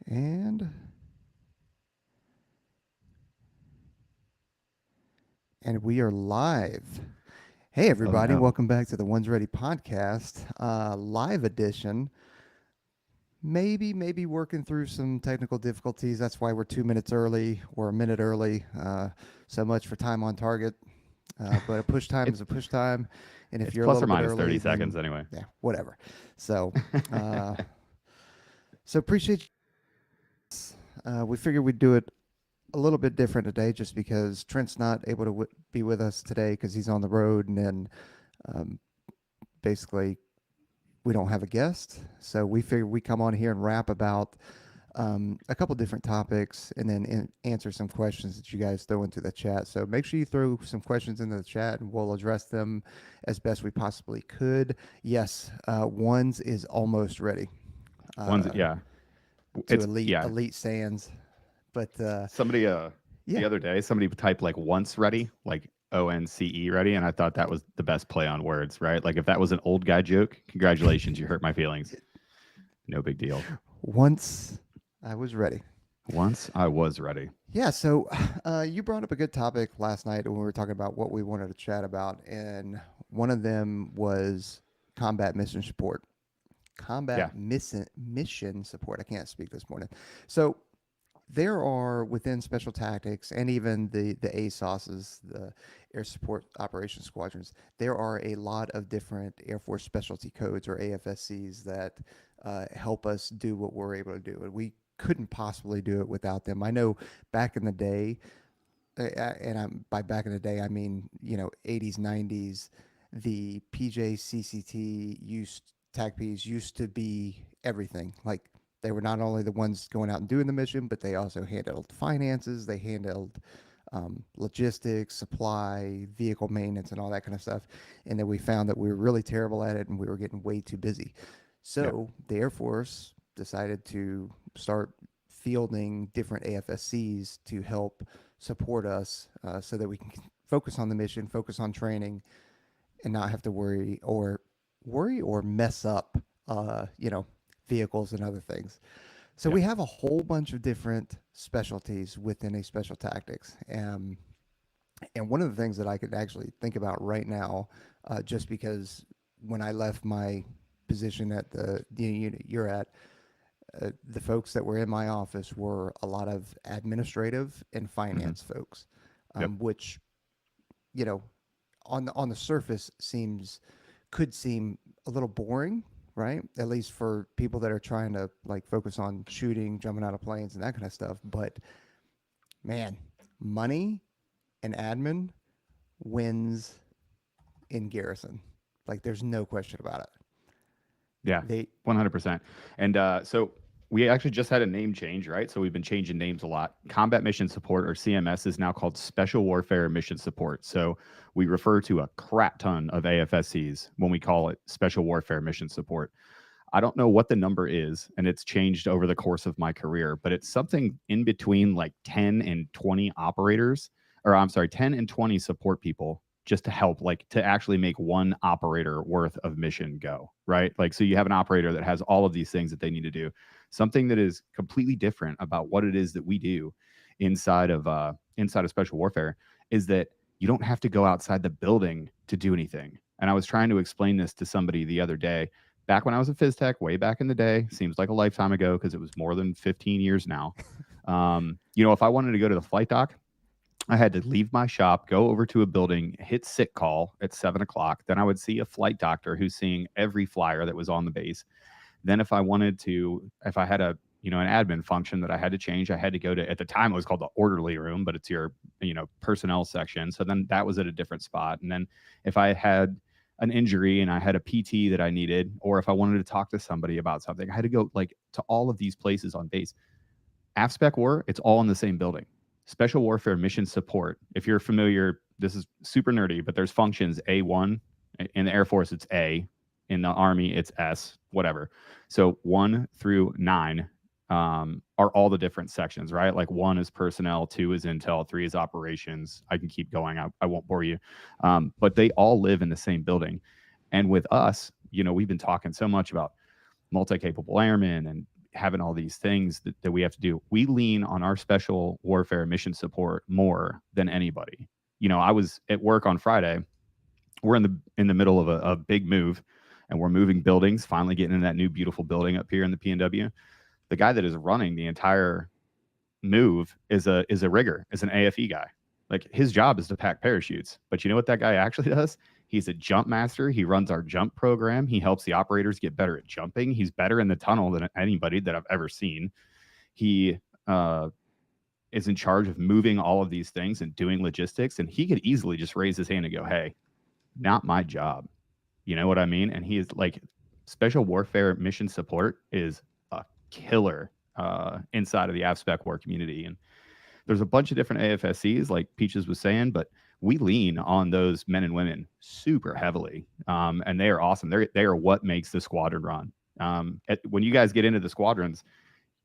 And we are live. Hey Oh everybody, no. welcome back to the One's Ready podcast, live edition. Maybe working through some technical difficulties. That's why we're 2 minutes early or a minute early. So much for time on target. But a push time is It's a push time, and if it's you're a plus or little bit minus early, 30 then seconds anyway. yeah, whatever. So, uh, so appreciate you. We figured we'd do it a little bit different today just because Trent's not able to be with us today because he's on the road, and then um, basically we don't have a guest. So we figured we come on here and rap about a couple different topics and then answer some questions that you guys throw into the chat. So make sure you throw some questions into the chat and we'll address them as best we possibly could. Yes, ones is almost ready One's uh, yeah. to It's yeah. elite stands, but Somebody the yeah. other day somebody typed like once ready, like ONCE ready, and I thought that was the best play on words, right? Like if that was an old guy joke, congratulations, you hurt my feelings. No big deal. Once I was ready. Once I was ready. Yeah, so you brought up a good topic last night when we were talking about what we wanted to chat about, and one of them was combat mission support. Yeah. Mission support. I can't speak this morning. So there are within special tactics and even the ASOSs, the Air Support Operations Squadrons, there are a lot of different Air Force specialty codes or AFSCs that help us do what we're able to do. And we couldn't possibly do it without them. I know back in the day, by back in the day, I mean, 80s, 90s, the PJCCT used TACPs used to be everything. Like they were not only the ones going out and doing the mission, but they also handled finances, they handled logistics, supply, vehicle maintenance, and all that kind of stuff. And then we found that we were really terrible at it and we were getting way too busy. Yeah. So the Air Force decided to start fielding different AFSCs to help support us so that we can focus on the mission, focus on training, and not have to worry or mess up, vehicles and other things. So Yeah. we have a whole bunch of different specialties within a special tactics. And one of the things that I could actually think about right now, just because when I left my position at the unit you're at, the folks that were in my office were a lot of administrative and Hmm. finance folks, Yep. which you know on the surface could seem a little boring, right? At least for people that are trying to like focus on shooting, jumping out of planes, and that kind of stuff. But man, money and admin wins in garrison. Like there's no question about it. Yeah, They 100%. And so we actually just had a name change, right? So we've been changing names a lot. Combat Mission Support, or CMS, is now called Special Warfare Mission Support. So we refer to a crap ton of AFSCs when we call it Special Warfare Mission Support. I don't know what the number is, and it's changed over the course of my career, but it's something in between like 10 and 20 operators, or I'm sorry, 10 and 20 support people just to help, like to actually make one operator worth of mission go, right? Like, so you have an operator that has all of these things that they need to do. Something that is completely different about what it is that we do inside of special warfare is that you don't have to go outside the building to do anything. And I was trying to explain this to somebody the other day back when I was a phys tech, way back in the day. Seems like a lifetime ago because it was more than 15 years now. If I wanted to go to the flight dock, I had to leave my shop, go over to a building, hit sick call at 7 o'clock. Then I would see a flight doctor who's seeing every flyer that was on the base. Then if I had an admin function that I had to change, I had to go to, at the time it was called the orderly room, but it's your, personnel section. So then that was at a different spot. And then if I had an injury and I had a PT that I needed, or if I wanted to talk to somebody about something, I had to go like to all of these places on base. AFSPEC War, it's all in the same building. Special Warfare Mission Support, if you're familiar, this is super nerdy, but there's functions A1. In the Air Force, it's A. In the Army, it's S, whatever. So 1 through 9 are all the different sections, right? Like 1 is personnel, 2 is intel, 3 is operations. I can keep going. I won't bore you. But they all live in the same building. And with us, we've been talking so much about multi-capable airmen and having all these things that we have to do. We lean on our special warfare mission support more than anybody. I was at work on Friday. We're in the middle of a big move, and we're moving buildings, finally getting in that new beautiful building up here in the PNW. The guy that is running the entire move is a rigger, is an AFE guy. Like, his job is to pack parachutes. But you know what that guy actually does? He's a jump master. He runs our jump program. He helps the operators get better at jumping. He's better in the tunnel than anybody that I've ever seen. He is in charge of moving all of these things and doing logistics. And he could easily just raise his hand and go, "Hey, not my job." You know what I mean? And he is like, special warfare mission support is a killer inside of the AFSPEC war community. And there's a bunch of different AFSCs, like Peaches was saying, but we lean on those men and women super heavily, and they are awesome. They are what makes the squadron run. When you guys get into the squadrons,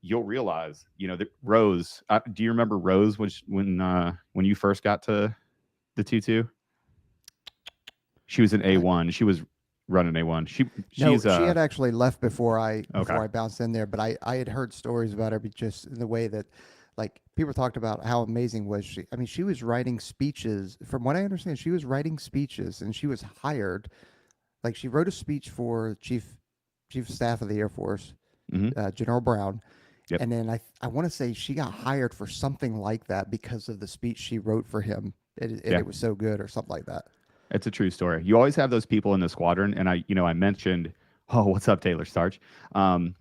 you'll realize, that Rose. Do you remember Rose, when you first got to the 2-2? She was an A1. She was running A1. No, She's she had actually left before I okay. bounced in there, but I had heard stories about her, but just in the way that, like, people talked about how amazing was she. I mean, she was writing speeches. From what I understand, she was writing speeches, and she was hired. Like, she wrote a speech for Chief of Staff of the Air Force, General Brown, Yep. and then I want to say she got hired for something like that because of the speech she wrote for him. It was so good, or something like that. It's a true story. You always have those people in the squadron, and I mentioned, oh, what's up, Taylor Starch? I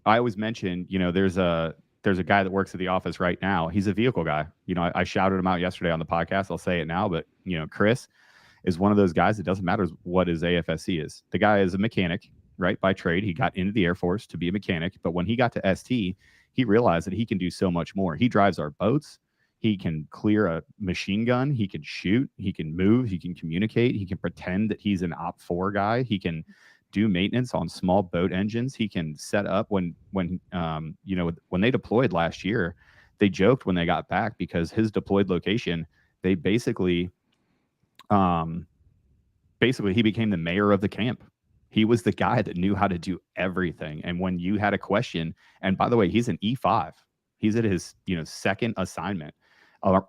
always mention, there's a guy that works at the office right now. He's a vehicle guy. I shouted him out yesterday on the podcast. I'll say it now, but Chris is one of those guys. It doesn't matter what his AFSC is. The guy is a mechanic, right, by trade. He got into the Air Force to be a mechanic, but when he got to ST, he realized that he can do so much more. He drives our boats. He can clear a machine gun. He can shoot. He can move. He can communicate. He can pretend that he's an Op 4 guy. He can do maintenance on small boat engines. He can set up when they deployed last year. They joked when they got back, because his deployed location, they basically he became the mayor of the camp. He was the guy that knew how to do everything. And when you had a question, and by the way, he's an E5. He's at his second assignment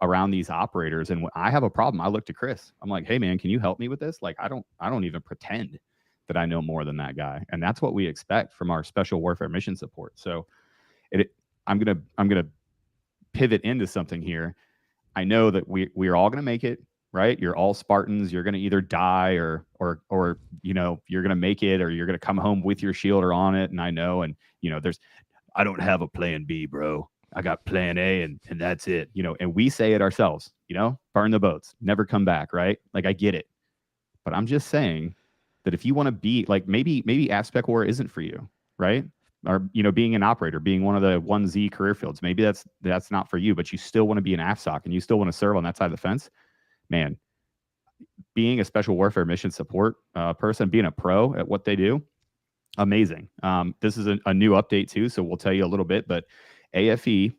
around these operators. And when I have a problem, I look to Chris. I'm like, "Hey man, can you help me with this?" Like, I don't even pretend that I know more than that guy. And that's what we expect from our special warfare mission support. So I'm gonna pivot into something here. I know that we're all gonna make it, right? You're all Spartans. You're gonna either die or you're gonna make it, or you're gonna come home with your shield or on it. And I know, and I don't have a plan B, bro. I got plan A, and that's it. And we say it ourselves, burn the boats, never come back, right? Like, I get it. But I'm just saying that if you want to be like, maybe AFSPEC war isn't for you, right? Or being an operator, being one of the 1Z career fields, maybe that's not for you, but you still want to be an AFSOC and you still want to serve on that side of the fence. Man, being a special warfare mission support person, being a pro at what they do, amazing. This is a new update too, so we'll tell you a little bit, but AFE,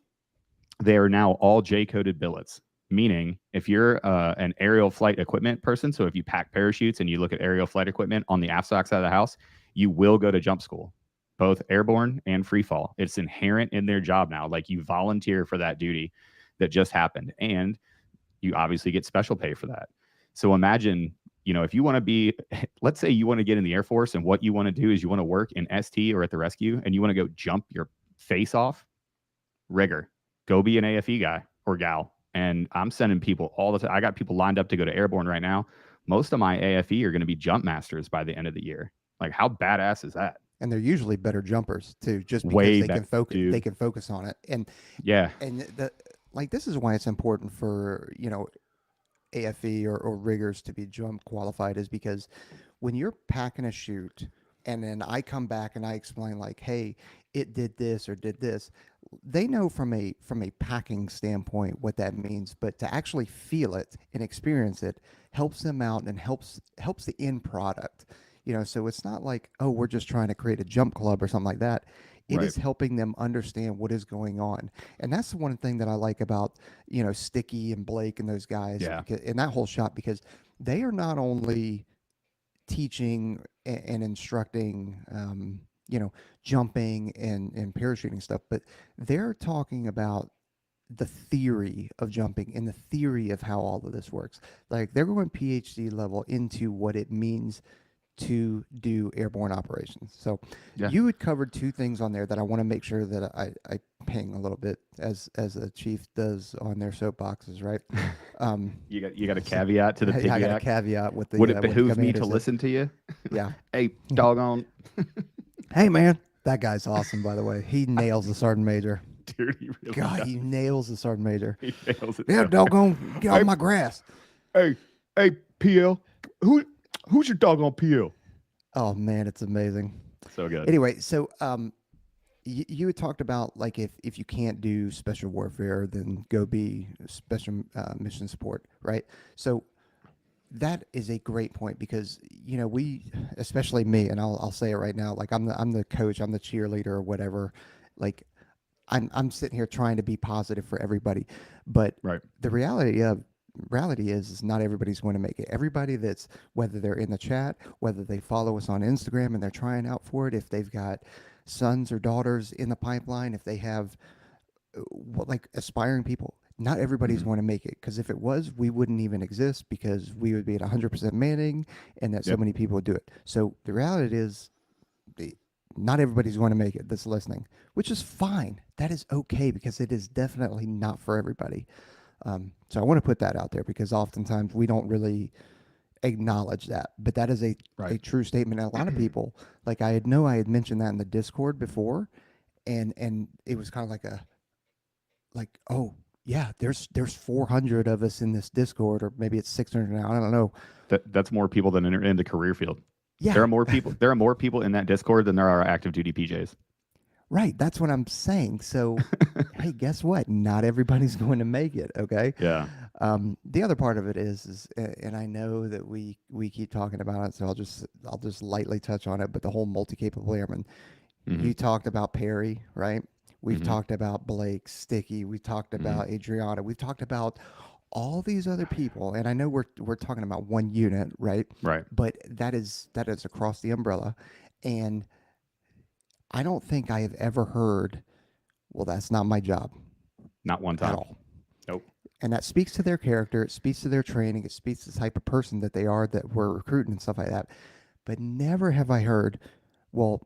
they are now all J-coded billets, meaning if you're an aerial flight equipment person, so if you pack parachutes and you look at aerial flight equipment on the AFSOC side of the house, you will go to jump school, both airborne and free fall. It's inherent in their job now. Like, you volunteer for that duty that just happened, and you obviously get special pay for that. So imagine, if you want to be, let's say you want to get in the Air Force, and what you want to do is you want to work in ST or at the rescue, and you want to go jump your face off, rigger, go be an AFE guy or gal. And I'm sending people all the time. I got people lined up to go to airborne right now. Most of my AFE are going to be jump masters by the end of the year. Like, how badass is that? And they're usually better jumpers too, just because Way they better, can focus. dude. They can focus on it, and Yeah, this is why it's important for AFE or riggers to be jump qualified, is because when you're packing a chute and then I come back and I explain, like, hey, it did this or did this, they know from a packing standpoint what that means, but to actually feel it and experience it helps them out and helps the end product. So it's not like, oh, we're just trying to create a jump club or something like that. It right. is helping them understand what is going on. And that's the one thing that I like about, Sticky and Blake and those guys, Yeah. and that whole shop, because they are not only teaching and instructing you know, jumping and parachuting stuff, but they're talking about the theory of jumping and the theory of how all of this works. Like they're going PhD level into what it means to do airborne operations. So Yeah. you had covered two things on there that I want to make sure that I ping a little bit as a chief does on their soapboxes, right? You got a So caveat to the yeah, I got a piggyback. caveat Would it with the behoove me commander to said. listen to you? Yeah. Hey, doggone, Hey man, that guy's awesome by the way. He nails the sergeant major. dude, he really God, does. he nails the sergeant major. He nails it Yeah, so bad. doggone, get off Hey, my grass. hey, hey, PL, who's your doggone PL? Oh man, it's amazing. So good. Anyway, so you had talked about like if you can't do special warfare, then go be special mission support, right? So that is a great point because we, especially me, and I'll say it right now, like I'm the coach, I'm the cheerleader or whatever, like I'm sitting here trying to be positive for everybody, but Right. the reality is not everybody's going to make it. Everybody that's, whether they're in the chat, whether they follow us on Instagram and they're trying out for it, if they've got sons or daughters in the pipeline, if they have like aspiring people, not everybody's Hmm. going to make it, because if it was, we wouldn't even exist because we would be at 100% manning and that so Yep. many people would do it. So the reality is the, not everybody's going to make it that's listening, which is fine. That is okay because it is definitely not for everybody. So I want to put that out there because oftentimes we don't really acknowledge that, but that is Right. a true statement. And a lot of people, like I had mentioned that in the Discord before, and it was kind of like like, oh yeah, there's 400 of us in this Discord, or maybe it's 600 now. I don't know. That's more people than in the career field. There Yeah, are more people. There are more people in that Discord than there are active duty PJs. right. That's what I'm saying. So, hey, guess what? Not everybody's going to make it. Okay. Yeah. The other part of it is, and I know that we keep talking about it, so I'll just lightly touch on it. But the whole multi-capable airman, Hmm. you talked about Perry, right? We've Hmm. talked about Blake, Sticky. We talked Hmm. about Adriana. We've talked about all these other people, and I know we're talking about one unit, right? Right. But that is across the umbrella, and I don't think I have ever heard, well, that's not my job Not one at time. all. Nope. And that speaks to their character, it speaks to their training, it speaks to the type of person that they are that we're recruiting and stuff like that. But never have I heard, well,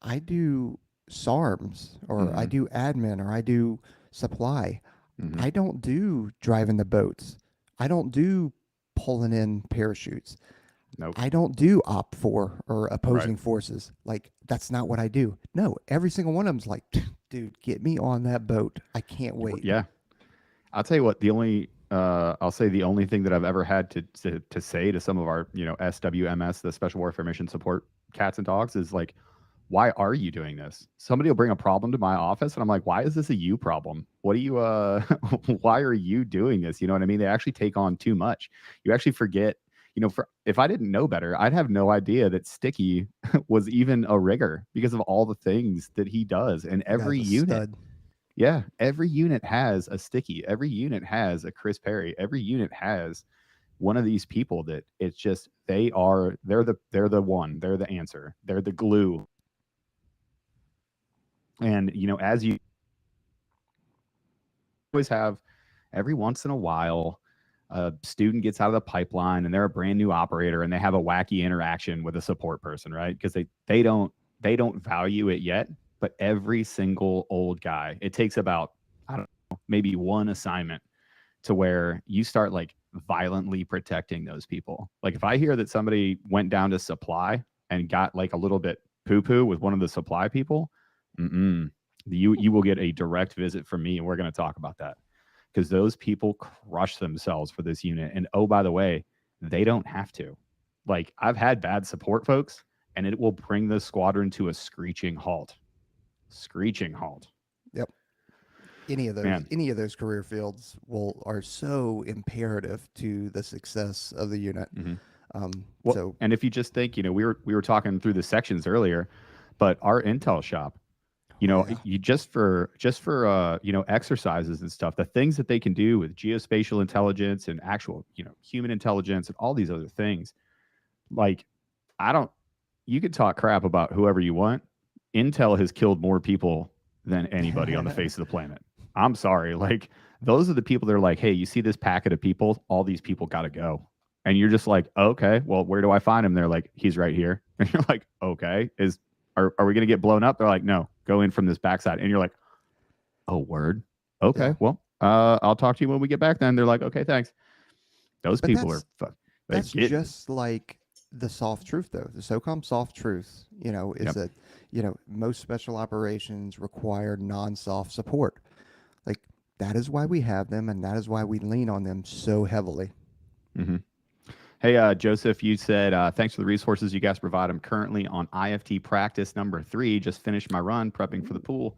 I do SARMs or I Hmm. do admin or I do supply. Hmm. I don't do driving the boats. I don't do pulling in parachutes. Nope. I don't do op four or Right. opposing forces. Like that's not what I do. No, every single one of them's like, dude, get me on that boat. I can't wait. Yeah. I'll tell you what. I'll say the only thing that I've ever had to say to some of our SWMS, the Special Warfare Mission Support cats and dogs, is like, why are you doing this? Somebody will bring a problem to my office, and I'm like, why is this a you problem? What do you why are you doing this? You know what I mean? They actually take on too much. You actually forget. For if I didn't know better, I'd have no idea that Sticky was even a rigger because of all the things that he does in The guy's every a unit. stud. Yeah, every unit has a Sticky. Every unit has a Chris Perry. Every unit has one of these people that it's just they're the one. They're the answer. They're the glue. And as you always have, every once in a while, a student gets out of the pipeline and they're a brand new operator and they have a wacky interaction with a support person, right? Because they don't value it yet. But every single old guy, it takes about, I don't know, maybe one assignment to where you start like violently protecting those people. Like if I hear that somebody went down to supply and got like a little bit poo poo with one of the supply people, mm-mm, you will get a direct visit from me, and we're going to talk about that because those people crush themselves for this unit. And oh, by the way, they don't have to. Like I've had bad support folks, and it will bring the squadron to a screeching halt. Screeching halt, Yep. man. Any of those career fields will are so imperative to the success of the unit. Mm-hmm. Well, So and if you just think, we were talking through the sections earlier, but our intel shop, oh yeah. you just for exercises and stuff, the things that they can do with geospatial intelligence and actual, human intelligence and all these other things. Like, I don't. You could talk crap about whoever you want, Intel has killed more people than anybody on the face of the planet. I'm sorry. Like, those are the people that are like, hey, you see this packet of people? All these people got to go. And you're just like, okay, well, where do I find him? They're like, he's right here. And you're like, okay, are we going to get blown up? They're like, no, go in from this backside. And you're like, oh, word. Okay, Yeah. well, I'll talk to you when we get back then. They're like, okay, thanks. Those But people are, they that's get it. just like the soft truth, though. The SOCOM soft truth, is Yep. that, most special operations require non-soft support. Like, that is why we have them, and that is why we lean on them so heavily. Mm-hmm. Hey, Joseph, you said, thanks for the resources you guys provide. I'm currently on IFT practice number 3. Just finished my run, prepping for the pool.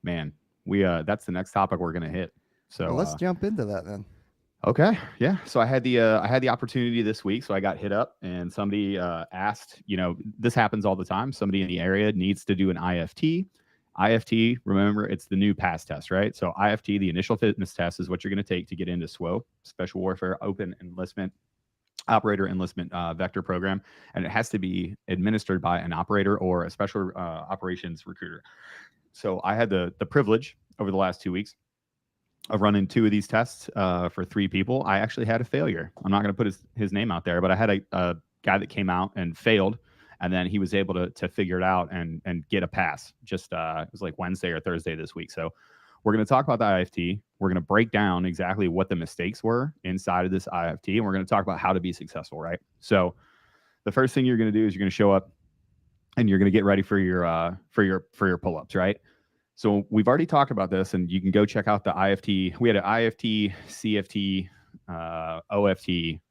Man, that's the next topic we're going to hit. Well, So let's jump into that then. okay, yeah. So I had the opportunity this week. So I got hit up, and somebody asked. This happens all the time. Somebody in the area needs to do an IFT. IFT, remember, it's the new pass test, right? So IFT, the initial fitness test, is what you're going to take to get into SWO, Special Warfare Open Enlistment Operator Enlistment Vector Program, and it has to be administered by an operator or a special operations recruiter. So I had the privilege over the last 2 weeks of running 2 of these tests for 3 people. I actually had a failure. I'm not going to put his name out there, but I had a guy that came out and failed, and then he was able to figure it out and get a pass. Just it was like Wednesday or Thursday this week. So we're going to talk about the IFT. We're going to break down exactly what the mistakes were inside of this IFT, and we're going to talk about how to be successful, right? So the first thing you're going to do is you're going to show up and you're going to get ready for your pull-ups, right? So we've already talked about this, and you can go check out the IFT. We had an IFT, CFT, OFT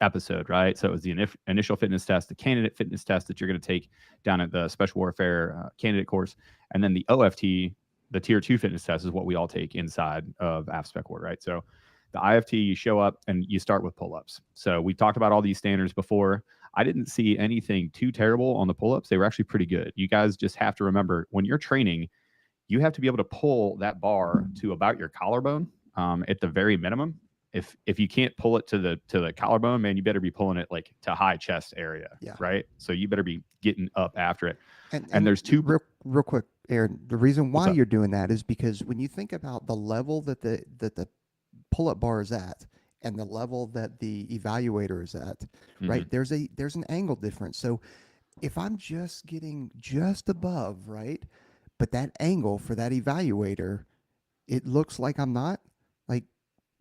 episode, right? So it was the initial fitness test, the candidate fitness test that you're going to take down at the Special Warfare candidate course, and then the OFT, the Tier 2 fitness test, is what we all take inside of AFSPEC War, right? So the IFT, you show up and you start with pull-ups. So we talked about all these standards before. I didn't see anything too terrible on the pull-ups. They were actually pretty good. You guys just have to remember, when you're training, you have to be able to pull that bar to about your collarbone at the very minimum. If you can't pull it to the collarbone, man, you better be pulling it like to high chest area, Yeah. right? So you better be getting up after it. And there's 2 real quick, Aaron. The reason What's why up? you're doing that is because when you think about the level that the pull-up bar is at and the level that the evaluator is at, right? There's an angle difference. So if I'm just getting just above, right, but that angle for that evaluator, it looks like I'm not, like,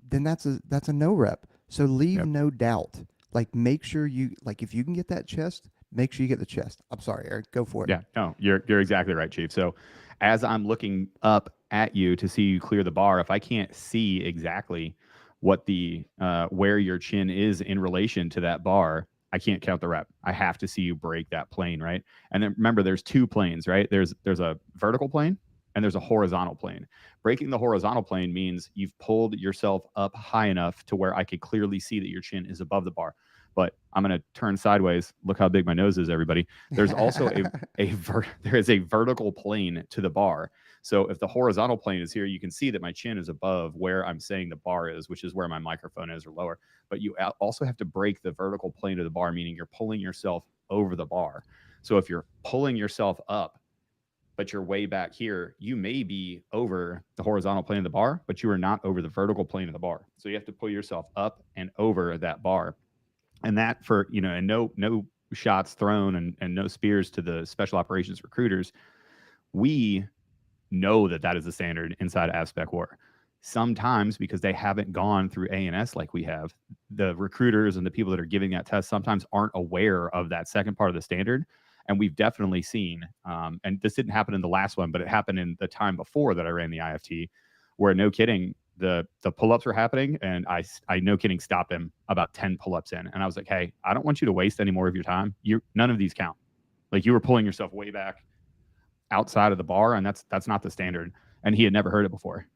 then that's a no rep. So leave Yep. no doubt. Like, make sure you, like, if you can get that chest, make sure you get the chest. I'm sorry, Eric, go for it. Yeah, no, you're exactly right, Chief. So as I'm looking up at you to see you clear the bar, if I can't see exactly what the where your chin is in relation to that bar, I can't count the rep. I have to see you break that plane, right? And then remember, there's 2 planes, right? There's a vertical plane and there's a horizontal plane. Breaking the horizontal plane means you've pulled yourself up high enough to where I could clearly see that your chin is above the bar. But I'm going to turn sideways. Look how big my nose is, everybody. There's also there is a vertical plane to the bar. So if the horizontal plane is here, you can see that my chin is above where I'm saying the bar is, which is where my microphone is, or lower. But you also have to break the vertical plane of the bar, meaning you're pulling yourself over the bar. So if you're pulling yourself up, but you're way back here, you may be over the horizontal plane of the bar, but you are not over the vertical plane of the bar. So you have to pull yourself up and over that bar. And that, for, and no shots thrown and no spears to the special operations recruiters, we know that is the standard inside of AFSPEC War. Sometimes, because they haven't gone through A&S like we have, the recruiters and the people that are giving that test sometimes aren't aware of that second part of the standard. And we've definitely seen, and this didn't happen in the last one, but it happened in the time before that I ran the IFT, where, no kidding, the pull-ups were happening, and I no kidding stopped him about 10 pull-ups in, and I was like, hey, I don't want you to waste any more of your time. None of these count. Like, you were pulling yourself way back outside of the bar, and that's not the standard. And he had never heard it before.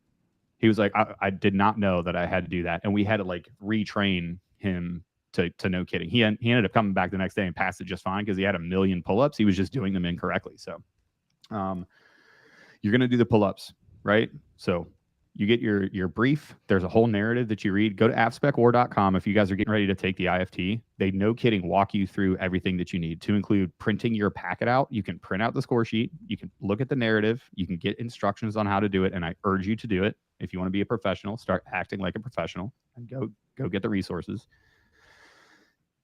He was like, I did not know that I had to do that, and we had to like retrain him to no kidding. He ended up coming back the next day and passed it just fine because he had a million pull-ups. He was just doing them incorrectly. So you're going to do the pull-ups, right? So You get your brief. There's a whole narrative that you read. Go to appspecwar.com if you guys are getting ready to take the IFT. They, no kidding, walk you through everything that you need, to include printing your packet out. You can print out the score sheet. You can look at the narrative. You can get instructions on how to do it, and I urge you to do it. If you want to be a professional, start acting like a professional and go get the resources.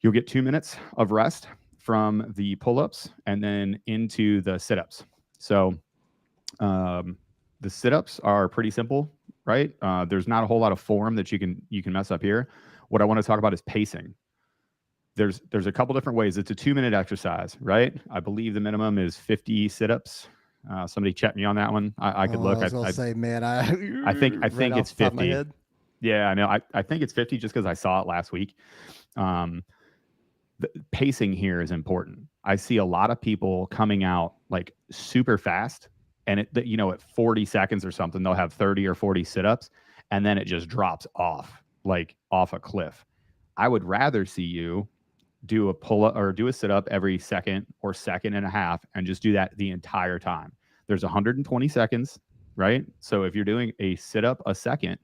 You'll get 2 minutes of rest from the pull-ups and then into the sit-ups. So the sit-ups are pretty simple, right? There's not a whole lot of form that you can mess up here. What I want to talk about is pacing. There's a couple different ways. It's a 2-minute exercise, right? I believe the minimum is 50 sit-ups. Somebody check me on that one. I could look. I was gonna say, man, I think right it's off the top of my 50. head. Yeah, I know. I think it's 50 just because I saw it last week. The pacing here is important. I see a lot of people coming out like super fast, and at 40 seconds or something, they'll have 30 or 40 sit-ups, and then it just drops off, like off a cliff. I would rather see you do a pull-up or do a sit-up every second or second and a half, and just do that the entire time. There's 120 seconds, right? So if you're doing a sit-up a second,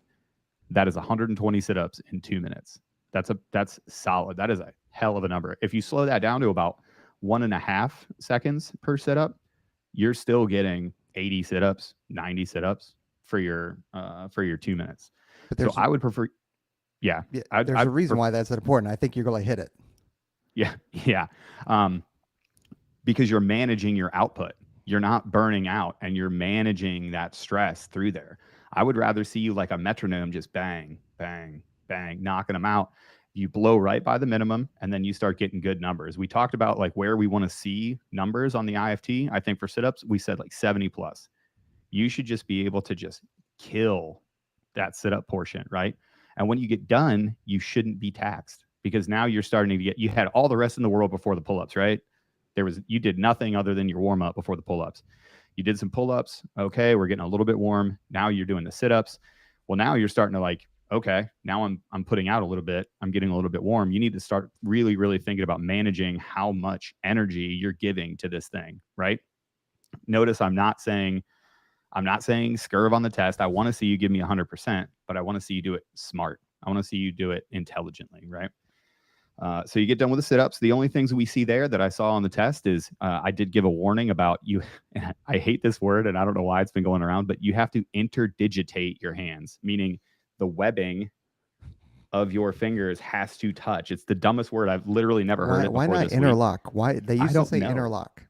that is 120 sit-ups in 2 minutes. That's solid. That is a hell of a number. If you slow that down to about 1.5 seconds per sit-up, you're still getting 80 sit-ups, 90 sit-ups for your 2 minutes. But So I would prefer, yeah. There's a reason why that's important. I think you're going to hit it. Yeah. Because you're managing your output. You're not burning out, and you're managing that stress through there. I would rather see you like a metronome, just bang, bang, bang, knocking them out. You blow right by the minimum, and then you start getting good numbers. We talked about like where we want to see numbers on the IFT. I think for sit-ups, we said like 70 plus. You should just be able to just kill that sit-up portion, right? And when you get done, you shouldn't be taxed, because now you're starting to you had all the rest in the world before the pull-ups, right? You did nothing other than your warm-up before the pull-ups. You did some pull-ups. Okay, we're getting a little bit warm. Now you're doing the sit-ups. Well, now you're starting to like, okay, now I'm putting out a little bit. I'm getting a little bit warm. You need to start really, really thinking about managing how much energy you're giving to this thing, right? Notice I'm not saying scurve on the test. I want to see you give me 100%, but I want to see you do it smart. I want to see you do it intelligently, right? So you get done with the sit-ups. The only things we see there that I saw on the test is I did give a warning about you. I hate this word, and I don't know why it's been going around, but you have to interdigitate your hands, meaning the webbing of your fingers has to touch. It's the dumbest word. I've literally never heard it before. Why not this interlock? week. Why they used to say interlock?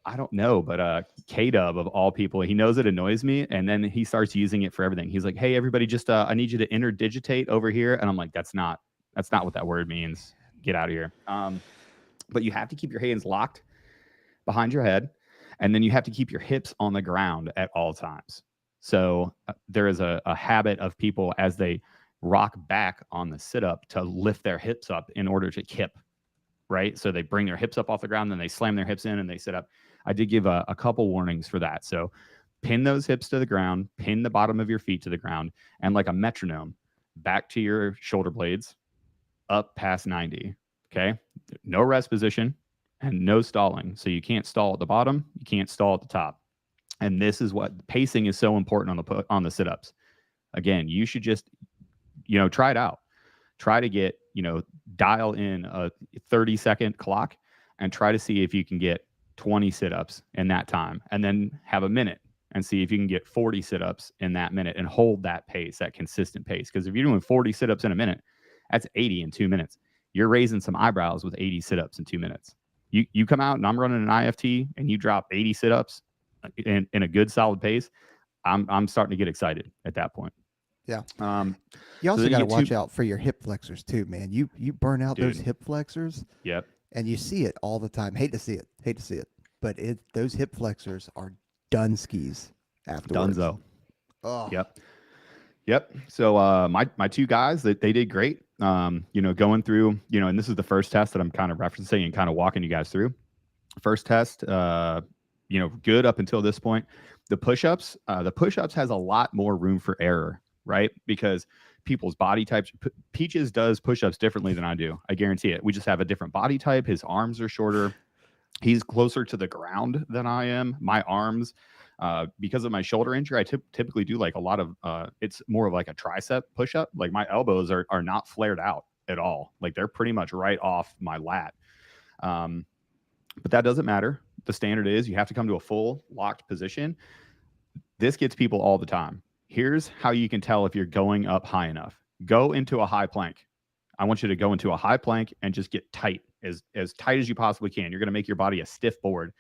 I don't know, but K-Dub of all people, he knows it annoys me, and then he starts using it for everything. He's like, "Hey, everybody, just I need you to interdigitate over here," and I'm like, "That's not what that word means. Get out of here." But you have to keep your hands locked behind your head, and then you have to keep your hips on the ground at all times. So there is a habit of people as they rock back on the sit-up to lift their hips up in order to kip, right? So they bring their hips up off the ground, then they slam their hips in and they sit up. I did give a couple warnings for that. So pin those hips to the ground, pin the bottom of your feet to the ground, and like a metronome, back to your shoulder blades, up past 90, okay? No rest position and no stalling. So you can't stall at the bottom, you can't stall at the top. And this is what pacing is so important on the sit-ups. Again, you should just, try it out. Try to get, dial in a 30-second clock and try to see if you can get 20 sit-ups in that time, and then have a minute and see if you can get 40 sit-ups in that minute and hold that pace, that consistent pace. Because if you're doing 40 sit-ups in a minute, that's 80 in 2 minutes. You're raising some eyebrows with 80 sit-ups in 2 minutes. You come out and I'm running an IFT and you drop 80 sit-ups in a good solid pace, I'm starting to get excited at that point. Yeah. You also so got to watch out for your hip flexors too, man. You burn out those hip flexors. Yep. And you see it all the time. Hate to see it. But those hip flexors are done skis afterwards. Dunzo. Oh. Yep. So my two guys, they did great. Going through, and this is the first test that I'm kind of referencing and kind of walking you guys through. First test, good up until this point. The push-ups has a lot more room for error, right? Because people's body types, Peaches does push-ups differently than I do. I guarantee it. We just have a different body type. His arms are shorter. He's closer to the ground than I am. My arms, Because of my shoulder injury, I typically do like a lot of it's more of like a tricep push up. Like my elbows are not flared out at all. Like they're pretty much right off my lat. Um, but that doesn't matter. The standard is you have to come to a full locked position. This gets people all the time. Here's how you can tell if you're going up high enough. Go into a high plank. I want you to go into a high plank and just get tight, as tight as you possibly can. You're going to make your body a stiff board.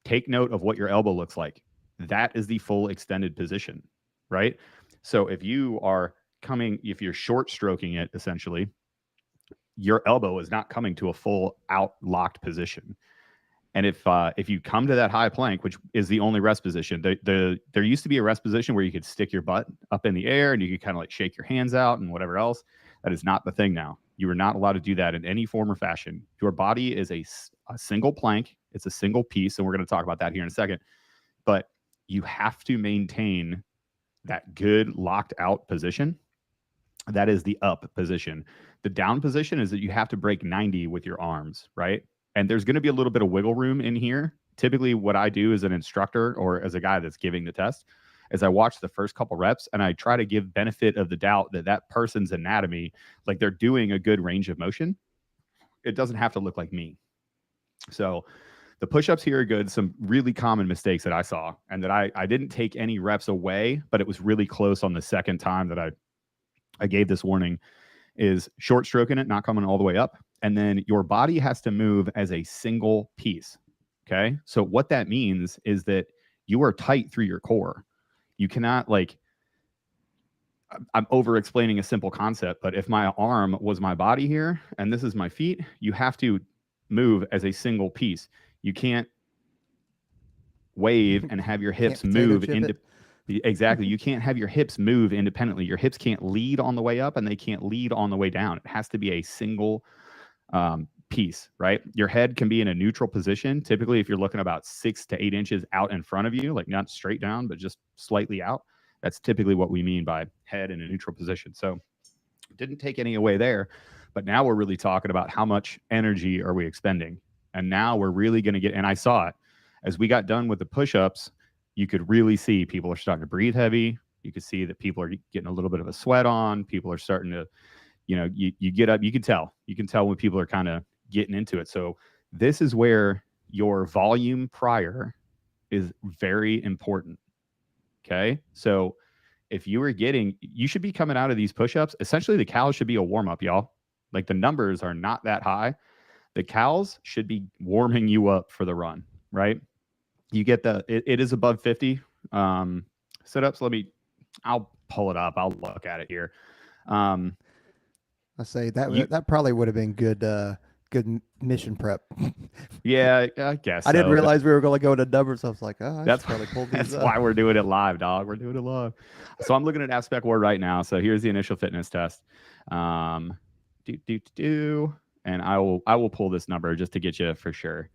Take note of what your elbow looks like. That is the full extended position, right? So if you're short stroking it, essentially, your elbow is not coming to a full out locked position. And if you come to that high plank, which is the only rest position, there used to be a rest position where you could stick your butt up in the air and you could kind of like shake your hands out and whatever else. That is not the thing now. You are not allowed to do that in any form or fashion. Your body is a single plank. It's a single piece, and we're going to talk about that here in a second. But you have to maintain that good locked out position. That is the up position. The down position is that you have to break 90 with your arms, right? And there's going to be a little bit of wiggle room in here. Typically, what I do as an instructor or as a guy that's giving the test is I watch the first couple reps and I try to give benefit of the doubt that that person's anatomy, like they're doing a good range of motion. It doesn't have to look like me. So the push-ups here are good. Some really common mistakes that I saw and that I didn't take any reps away, but it was really close on the second time that I gave this warning is short stroking it, not coming all the way up. And then your body has to move as a single piece. Okay. So what that means is that you are tight through your core. You cannot I'm over explaining a simple concept, but if my arm was my body here and this is my feet, you have to move as a single piece. You can't wave and have your hips move exactly. You can't have your hips move independently. Your hips can't lead on the way up and they can't lead on the way down. It has to be a single piece, right? Your head can be in a neutral position. Typically, if you're looking about 6 to 8 inches out in front of you, like not straight down, but just slightly out, that's typically what we mean by head in a neutral position. So didn't take any away there, but now we're really talking about how much energy are we expending? And now we're really going to get, and I saw it as we got done with the push-ups, you could really see people are starting to breathe heavy. You could see that people are getting a little bit of a sweat on. People are starting to, you get up, you can tell when people are kind of getting into it. So this is where your volume prior is very important. Okay. So if you should be coming out of these push-ups, essentially the cows should be a warm-up, y'all. Like the numbers are not that high. The cows should be warming you up for the run, right? You get it is above 50 sit-ups. I'll pull it up. I'll look at it here. I say that probably would have been good mission prep. Yeah, I guess I didn't realize we were going to go into numbers. I was like, oh, that's probably pull these that's up. why we're doing it live, dog. We're doing it live. So I'm looking at Aspect Word right now. So here's the initial fitness test. And I will pull this number just to get you for sure.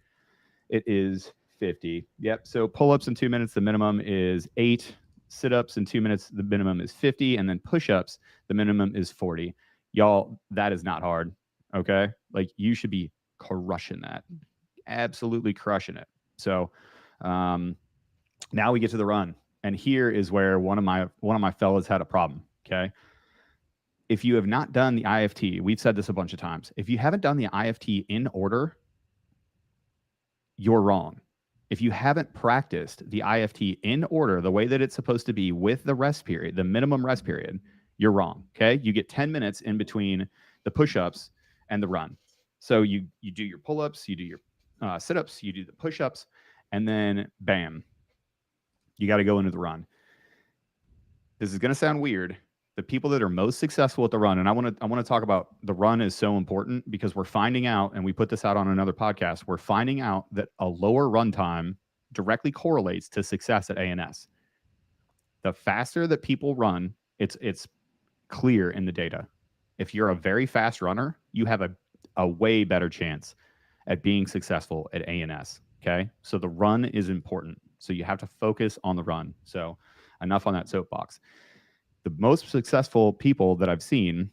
It is 50. Yep. So pull-ups in 2 minutes, the minimum is 8. Sit-ups in 2 minutes, the minimum is 50. And then push-ups, the minimum is 40. Y'all, that is not hard. Okay. Like you should be crushing that. Absolutely crushing it. So now we get to the run. And here is where one of my fellas had a problem. Okay. If you have not done the IFT, we've said this a bunch of times. If you haven't done the IFT in order, you're wrong. If you haven't practiced the IFT in order, the way that it's supposed to be with the rest period, the minimum rest period, you're wrong. Okay. You get 10 minutes in between the push-ups and the run. So you do your pull-ups, you do your sit-ups, you do the push-ups, and then bam, you got to go into the run. This is going to sound weird. The people that are most successful at the run, and I want to talk about the run is so important because we're finding out, and we put this out on another podcast, we're finding out that a lower run time directly correlates to success at ANS. The faster that people run, it's clear in the data. If you're a very fast runner, you have a way better chance at being successful at ANS. Okay. So the run is important. So you have to focus on the run. So enough on that soapbox. The most successful people that I've seen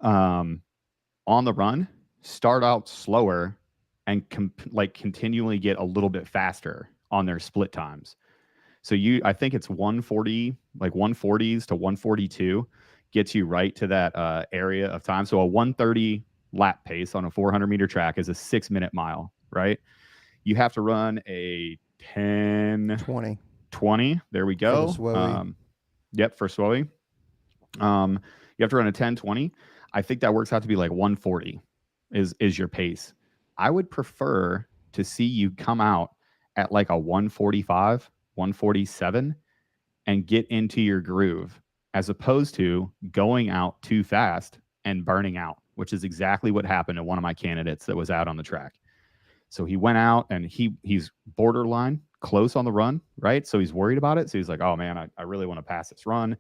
on the run start out slower and continually get a little bit faster on their split times. So I think it's 140, like 140s to 142 gets you right to that area of time. So a 130 lap pace on a 400-meter track is a 6-minute mile, right? You have to run a 10 20 20. There we for the go. Swowy. Yep, for Swowy. You have to run a 10-20. I think that works out to be like 140 is your pace. I would prefer to see you come out at like a 145, 147 and get into your groove as opposed to going out too fast and burning out, which is exactly what happened to one of my candidates that was out on the track. So he went out and he's borderline close on the run, right? So he's worried about it. So he's like, oh man, I really want to pass this run.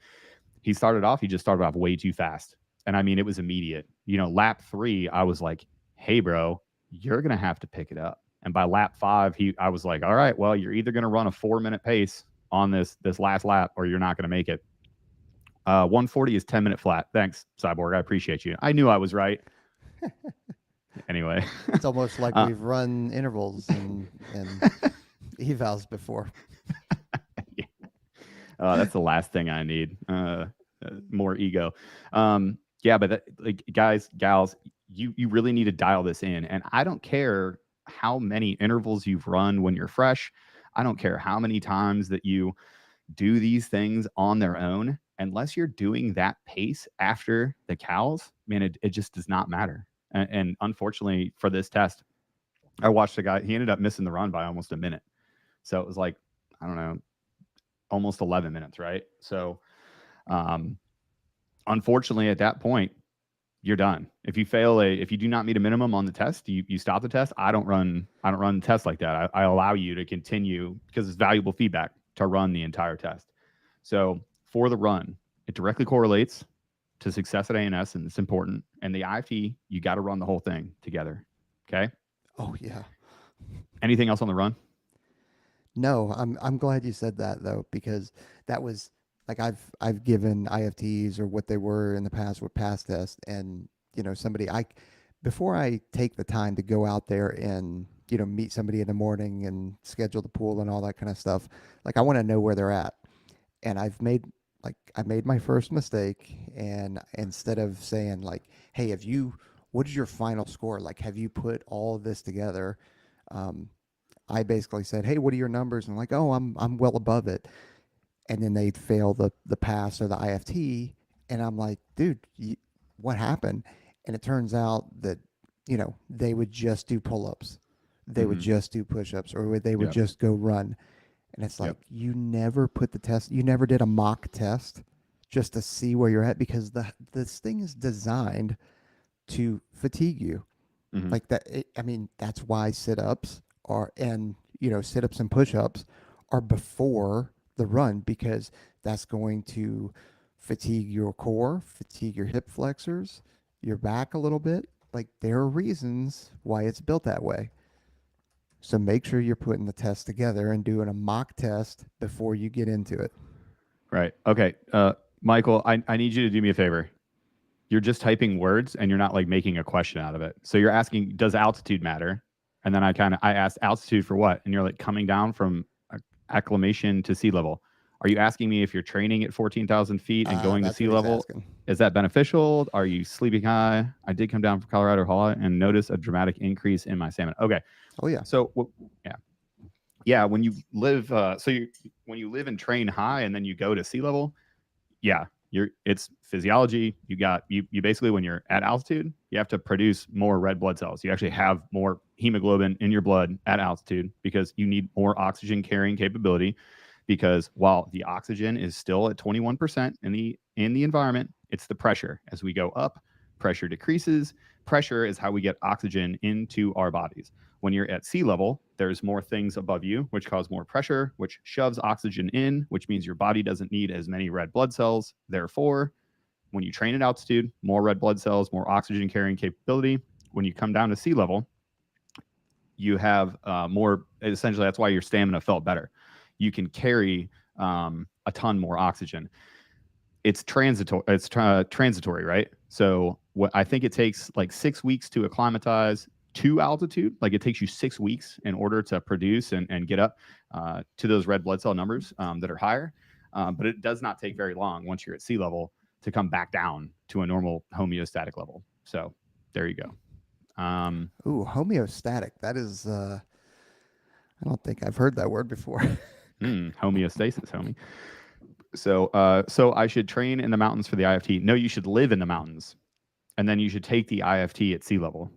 He just started off way too fast. And I mean, it was immediate. Lap 3, I was like, hey, bro, you're going to have to pick it up. And by lap 5, I was like, all right, well, you're either going to run a 4-minute pace on this last lap or you're not going to make it. 140 is 10-minute flat. Thanks, Cyborg. I appreciate you. I knew I was right. Anyway. It's almost like we've run intervals and evals before. Yeah. That's the last thing I need. More ego. Yeah, but like guys, gals, you really need to dial this in. And I don't care how many intervals you've run when you're fresh. I don't care how many times that you do these things on their own. Unless you're doing that pace after the cows, man, it just does not matter. And unfortunately for this test, I watched a guy, he ended up missing the run by almost a minute. So it was like, I don't know, almost 11 minutes, right? So unfortunately at that point, you're done. If you do not meet a minimum on the test, you stop the test. I don't run tests like that. I allow you to continue because it's valuable feedback to run the entire test. So for the run, it directly correlates to success at ANS, and it's important. And the IFT, you got to run the whole thing together. Okay. Oh yeah. Anything else on the run? No, I'm glad you said that though, because that was like I've given IFTs or what they were in the past with past tests, and somebody before I take the time to go out there and meet somebody in the morning and schedule the pool and all that kind of stuff, like I want to know where they're at. And I made my first mistake, and instead of saying like, hey, what is your final score, like have you put all this together, I basically said, hey, what are your numbers? And like, oh, I'm well above it. And then they'd fail the pass or the IFT, and I'm like, dude, what happened? And it turns out that they would just do pull-ups, they would just do push-ups, or they would just go run. And it's like, you never put you never did a mock test just to see where you're at, because this thing is designed to fatigue you. Like that. I mean, that's why sit-ups sit-ups and push-ups are before the run, because that's going to fatigue your core, fatigue your hip flexors, your back a little bit. Like, there are reasons why it's built that way. So make sure you're putting the test together and doing a mock test before you get into it. Right. Okay. Michael, I need you to do me a favor. You're just typing words and you're not like making a question out of it. So you're asking, does altitude matter? And then I asked altitude for what? And you're like coming down from acclimation to sea level. Are you asking me if you're training at 14,000 feet and going to sea level? Is that beneficial? Are you sleeping high? I did come down from Colorado Hall and notice a dramatic increase in my stamina. Okay. Oh yeah. So yeah. When you live, when you live and train high and then you go to sea level, yeah, it's physiology. You basically, when you're at altitude, you have to produce more red blood cells. You actually have more hemoglobin in your blood at altitude because you need more oxygen carrying capability. Because while the oxygen is still at 21% in the environment, it's the pressure. As we go up, pressure decreases. Pressure is how we get oxygen into our bodies. When you're at sea level, there's more things above you, which cause more pressure, which shoves oxygen in, which means your body doesn't need as many red blood cells. Therefore, when you train at altitude, more red blood cells, more oxygen carrying capability. When you come down to sea level, you have more, essentially, that's why your stamina felt better. You can carry a ton more oxygen. It's transitory. It's transitory, right? So what I think it takes like 6 weeks to acclimatize, to altitude. Like it takes you 6 weeks in order to produce and get up to those red blood cell numbers that are higher. But it does not take very long once you're at sea level to come back down to a normal homeostatic level. So there you go. Ooh, homeostatic. That is, I don't think I've heard that word before. Homeostasis, homie. So I should train in the mountains for the IFT. No, you should live in the mountains, and then you should take the IFT at sea level.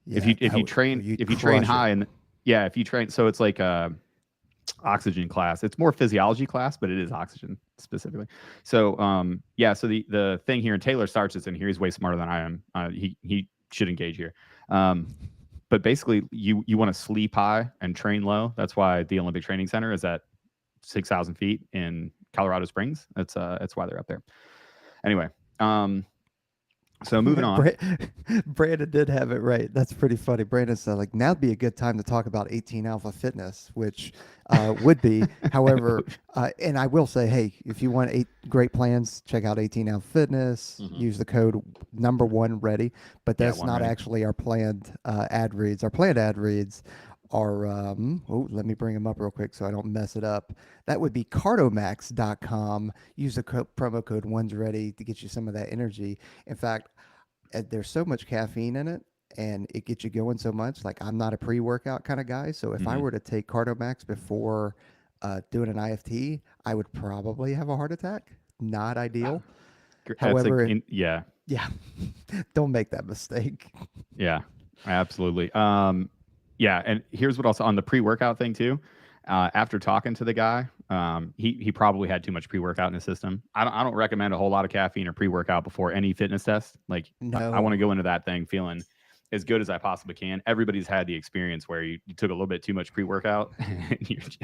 Yeah, If you train high, and yeah, if you train, so it's like oxygen class. It's more physiology class, but it is oxygen specifically. So yeah, so the thing here, and Taylor starts this in here. He's way smarter than I am. He should engage here. But basically, you want to sleep high and train low. That's why the Olympic Training Center is at 6,000 feet in Colorado Springs. That's why they're up there. Anyway, so moving on. Brandon did have it right. That's pretty funny. Brandon said, like, now'd be a good time to talk about 18 Alpha Fitness, which would be. However, and I will say, hey, if you want 8 great plans, check out 18 Alpha Fitness. Use the code #1READY. But that's not actually our planned ad reads. Our planned ad reads are, let me bring them up real quick so I don't mess it up. That would be cardomax.com. Use the promo code #1READY to get you some of that energy. In fact, there's so much caffeine in it and it gets you going so much. Like, I'm not a pre-workout kind of guy. So if I were to take Cardomax before doing an IFT, I would probably have a heart attack. Not ideal. However, yeah, don't make that mistake. Yeah, absolutely. Yeah, and here's what else on the pre-workout thing too. After talking to the guy, he probably had too much pre-workout in his system. I don't recommend a whole lot of caffeine or pre-workout before any fitness test. Like, no. I want to go into that thing feeling as good as I possibly can. Everybody's had the experience where you took a little bit too much pre-workout and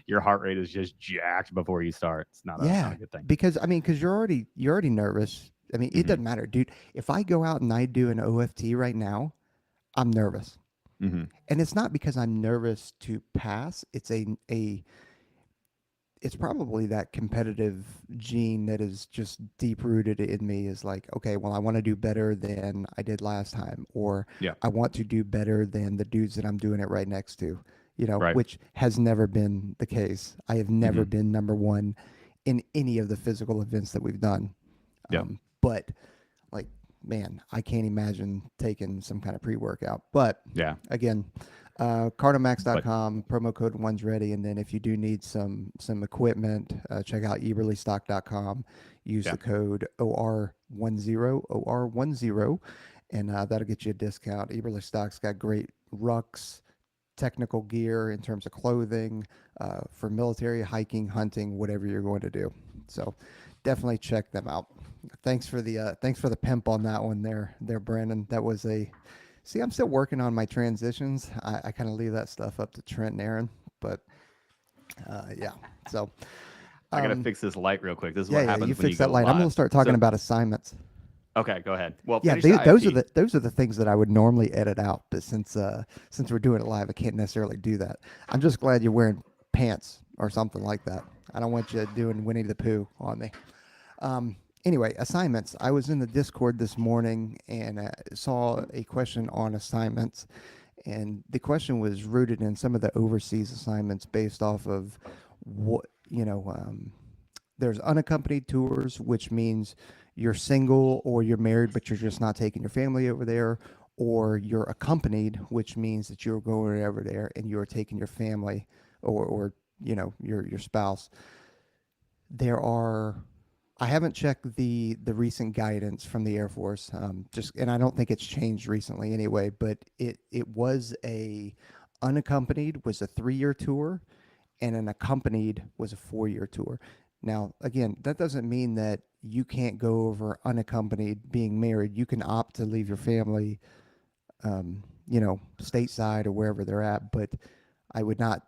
your heart rate is just jacked before you start. It's not a good thing. Because you're already nervous. I mean, it doesn't matter, dude. If I go out and I do an OFT right now, I'm nervous. And it's not because I'm nervous to pass. It's it's probably that competitive gene that is just deep rooted in me, is like, okay, well, I want to do better than I did last time, or I want to do better than the dudes that I'm doing it right next to, which has never been the case. I have never been #1 in any of the physical events that we've done. But like, man, I can't imagine taking some kind of pre-workout. But again, cardomax.com, promo code #1READY. And then if you do need some equipment, check out eberlystock.com. Use the code OR10, and that'll get you a discount. Eberly Stock's got great rucks, technical gear in terms of clothing for military, hiking, hunting, whatever you're going to do. So definitely check them out. Thanks for the pimp on that one there, Brandon. That was see, I'm still working on my transitions. I kind of leave that stuff up to Trent and Aaron, but yeah. So I gotta fix this light real quick. This is what happens you when fix you that go light. live. I'm gonna start talking about assignments. Okay, go ahead. Well, yeah, those are the things that I would normally edit out, but since we're doing it live, I can't necessarily do that. I'm just glad you're wearing pants or something like that. I don't want you doing Winnie the Pooh on me. Anyway, assignments. I was in the Discord this morning and saw a question on assignments, and the question was rooted in some of the overseas assignments based off of what, there's unaccompanied tours, which means you're single or you're married, but you're just not taking your family over there, or you're accompanied, which means that you're going over there and you're taking your family or your spouse. I haven't checked the recent guidance from the Air Force, and I don't think it's changed recently anyway, but it was unaccompanied was a 3-year tour, and an accompanied was a 4-year tour. Now, again, that doesn't mean that you can't go over unaccompanied being married. You can opt to leave your family, stateside or wherever they're at, but I would not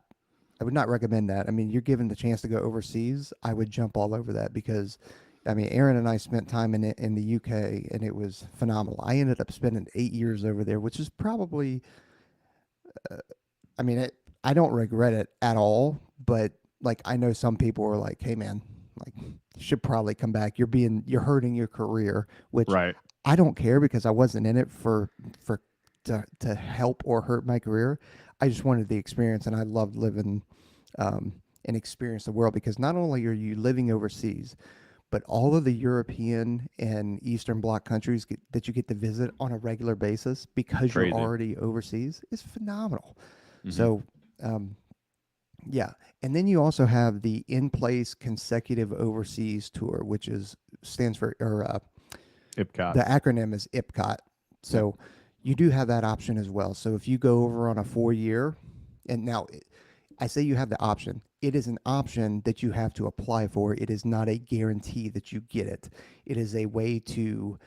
recommend that. I mean, you're given the chance to go overseas. I would jump all over that because, I mean, Aaron and I spent time in the UK and it was phenomenal. I ended up spending 8 years over there, which is probably, I don't regret it at all. But like, I know some people are like, "Hey, man, like, you should probably come back. You're hurting your career," which I don't care because I wasn't in it for to help or hurt my career. I just wanted the experience, and I loved living and experience the world, because not only are you living overseas, but all of the European and Eastern Bloc countries that you get to visit on a regular basis because you're Crazy. already overseas is phenomenal. Hmm. So, um, yeah, and then you also have the in-place consecutive overseas tour, which is stands for or IPCOT. the acronym is IPCOT. Yep. So you do have that option as well. So if you go over on a 4 year, and now I say you have the option. It is an option that you have to apply for. It is not a guarantee that you get it. It is a way to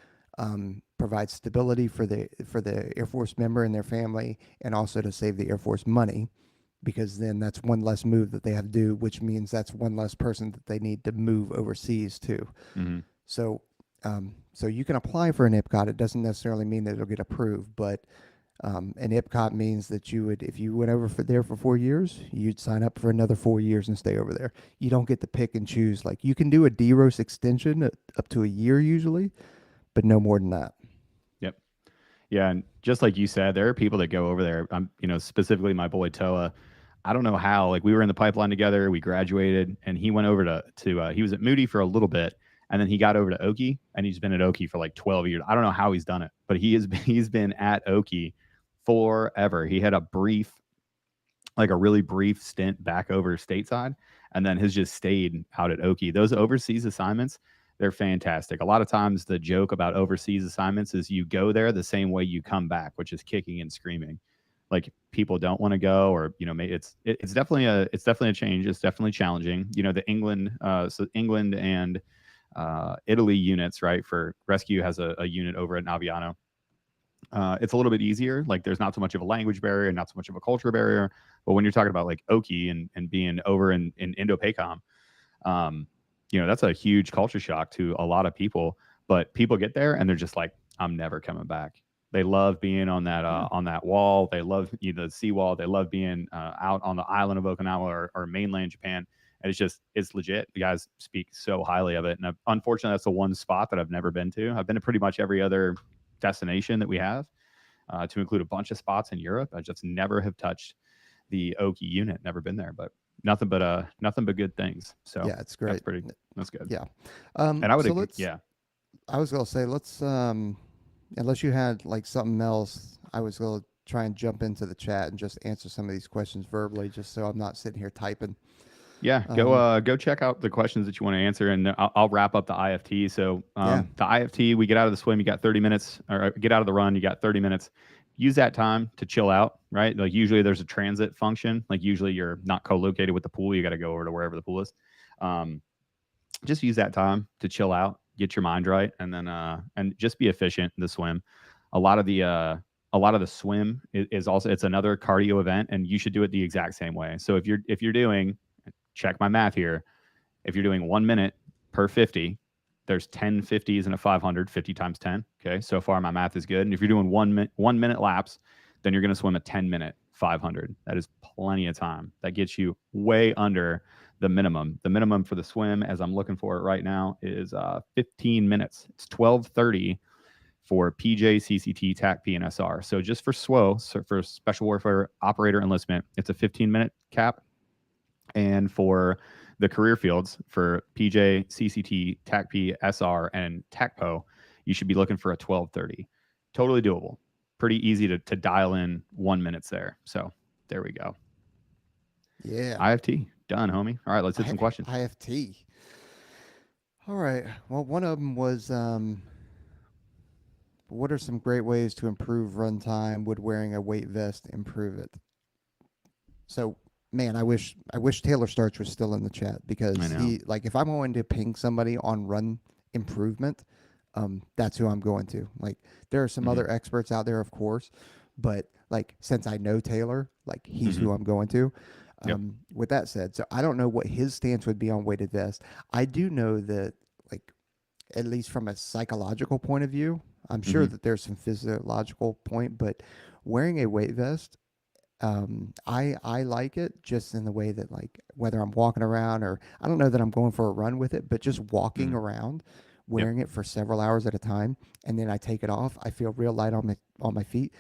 provide stability for the Air Force member and their family, and also to save the Air Force money, because then that's one less move that they have to do, which means that's one less person that they need to move overseas to. Hmm. So, so you can apply for an IPCOT. It doesn't necessarily mean that it'll get approved, but an IPCOT means that you would, if you went over there for 4 years, you'd sign up for another 4 years and stay over there. You don't get to pick and choose. Like you can do a DROS extension up to a year usually, but no more than that. Yep. Yeah, and just like you said, there are people that go over there. Specifically my boy Toa. I don't know how. Like we were in the pipeline together. We graduated, and he went over to he was at Moody for a little bit, and then he got over to Oki, and he's been at Oki for like 12 years. I don't know how he's done it, but he's been at Oki forever. He had a really brief stint back over stateside, and then has just stayed out at Oki. Those overseas assignments, they're fantastic. A lot of times, the joke about overseas assignments is you go there the same way you come back, which is kicking and screaming. Like people don't want to go, or it's definitely a change. It's definitely challenging. The England and Italy units, right? For rescue has a unit over at Naviano. It's a little bit easier. Like there's not so much of a language barrier, not so much of a culture barrier. But when you're talking about like Oki and being over in Indo-PACOM, um, that's a huge culture shock to a lot of people. But people get there and they're just like, I'm never coming back. They love being Yeah. on that wall. They love the seawall. They love being out on the island of Okinawa or mainland Japan. And it's legit. The guys speak so highly of it. And unfortunately, that's the one spot that I've never been to. I've been to pretty much every other destination that we have, to include a bunch of spots in Europe. I just never have touched the Oki unit. Never been there, but nothing but good things. So Yeah, it's great. that's good. Yeah. And I would So agree. let's, Yeah. I was going to say, unless you had like something else, I was going to try and jump into the chat and just answer some of these questions verbally, just so I'm not sitting here typing. Yeah, Um, go check out the questions that you want to answer, and I'll wrap up the IFT. So yeah. the IFT, we get out of the swim, you got 30 minutes, or get out of the run, you got 30 minutes. Use that time to chill out, right? Like usually there's a transit function. Like usually you're not co-located with the pool, you got to go over to wherever the pool is. Um, just use that time to chill out, get your mind right, and then and just be efficient in the swim. A lot of the swim is also, it's another cardio event, and you should do it the exact same way. So if you're doing, check my math here. If you're doing 1 minute per 50, there's 10 50s and a 500, 50 times 10. Okay. So far, my math is good. And if you're doing 1 minute laps, then you're going to swim a 10-minute 500. That is plenty of time. That gets you way under the minimum. The minimum for the swim, as I'm looking for it right now, is 15 minutes. It's 12:30 for PJ, CCT, TAC, PNSR. So just for SWO, so for Special Warfare Operator Enlistment, it's a 15-minute cap. And for the career fields for PJ, CCT, TACP, SR, and TACPO, you should be looking for a 12:30. Totally doable. Pretty easy to dial in 1 minute there. So there we go. Yeah. IFT done, homie. All right, let's hit some questions. IFT. All right. Well, one of them was, what are some great ways to improve runtime? Would wearing a weight vest improve it? So, man, I wish Taylor Starch was still in the chat, I because know. like if I'm going to ping somebody on run improvement, that's who I'm going to. Like there are some Hmm. other experts out there, of course, but like since I know Taylor, like he's Hmm. who I'm going to. Yep. With that said, so I don't know what his stance would be on weighted vest. I do know that, like, at least from a psychological point of view, I'm sure Hmm. that there's some physiological point, but wearing a weight vest, I like it just in the way that, like, whether I'm walking around, or I don't know that I'm going for a run with it, but just walking Hmm. around Yep. wearing it for several hours at a time, and then I take it off, I feel real light on my feet.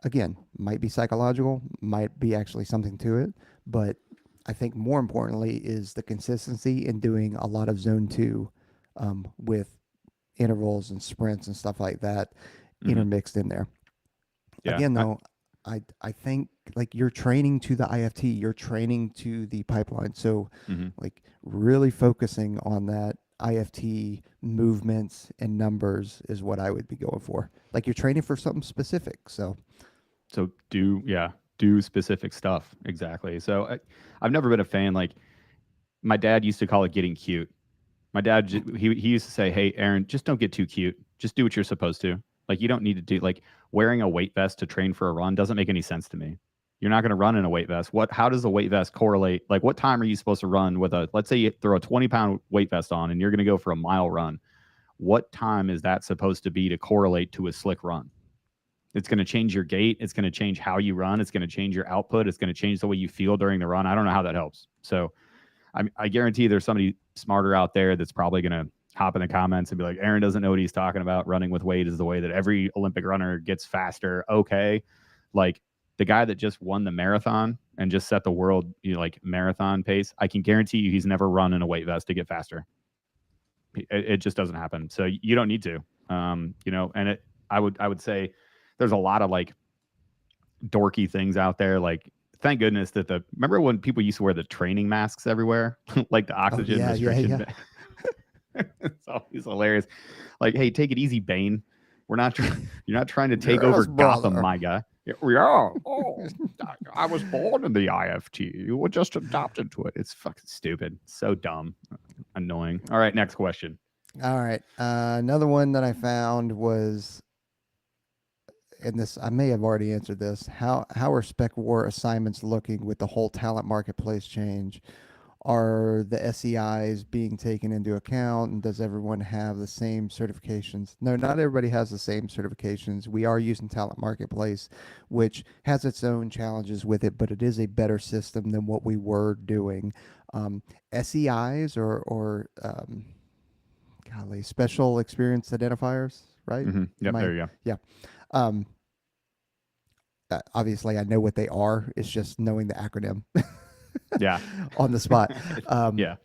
again, might be psychological, might be actually something to it, but I think more importantly is the consistency in doing a lot of zone two with intervals and sprints and stuff like that Hmm. intermixed in there. Yeah. Again, though, I think like you're training to the IFT, you're training to the pipeline. So Hmm. like really focusing on that IFT movements and numbers is what I would be going for. Like you're training for something specific. So So do specific stuff. Exactly. So I've never been a fan. Like my dad used to call it getting cute. My dad, he used to say, "Hey, Aaron, just don't get too cute. Just do what you're supposed to. Like you don't need to do like wearing a weight vest to train for a run doesn't make any sense to me. You're not going to run in a weight vest. What? How does the weight vest correlate? Like what time are you supposed to run with a? Let's say you throw a 20-pound weight vest on and you're going to go for a mile run. What time is that supposed to be to correlate to a slick run? It's going to change your gait. It's going to change how you run. It's going to change your output. It's going to change the way you feel during the run. I don't know how that helps. So I guarantee there's somebody smarter out there that's probably going to hop in the comments and be like, Aaron doesn't know what he's talking about. Running with weight is the way that every Olympic runner gets faster. Okay. Like the guy that just won the marathon and just set the world, like marathon pace, I can guarantee you he's never run in a weight vest to get faster. It just doesn't happen. So you don't need to, and I would say there's a lot of like dorky things out there. Like, thank goodness that remember when people used to wear the training masks everywhere, like the oh oxygen yeah, yeah, restriction. yeah. It's always hilarious. Like, hey, take it easy, Bane. We're not trying. You're not trying to take over Yes, Gotham, brother. my guy. Yeah, we are. Oh, I was born in the IFT. You were just adopted to it. It's fucking stupid. So dumb. Annoying. All right, next question. All right. Another one that I found was, and this I may have already answered this. How are Spec War assignments looking with the whole talent marketplace change? Are the SEIs being taken into account, and does everyone have the same certifications? No, not everybody has the same certifications. We are using Talent Marketplace, which has its own challenges with it, but it is a better system than what we were doing. SEIs or golly, special experience identifiers, right? Am Yep, I? there you go. Yeah. Um, Obviously, I know what they are. It's just knowing the acronym Yeah. on the spot. Um, Yeah.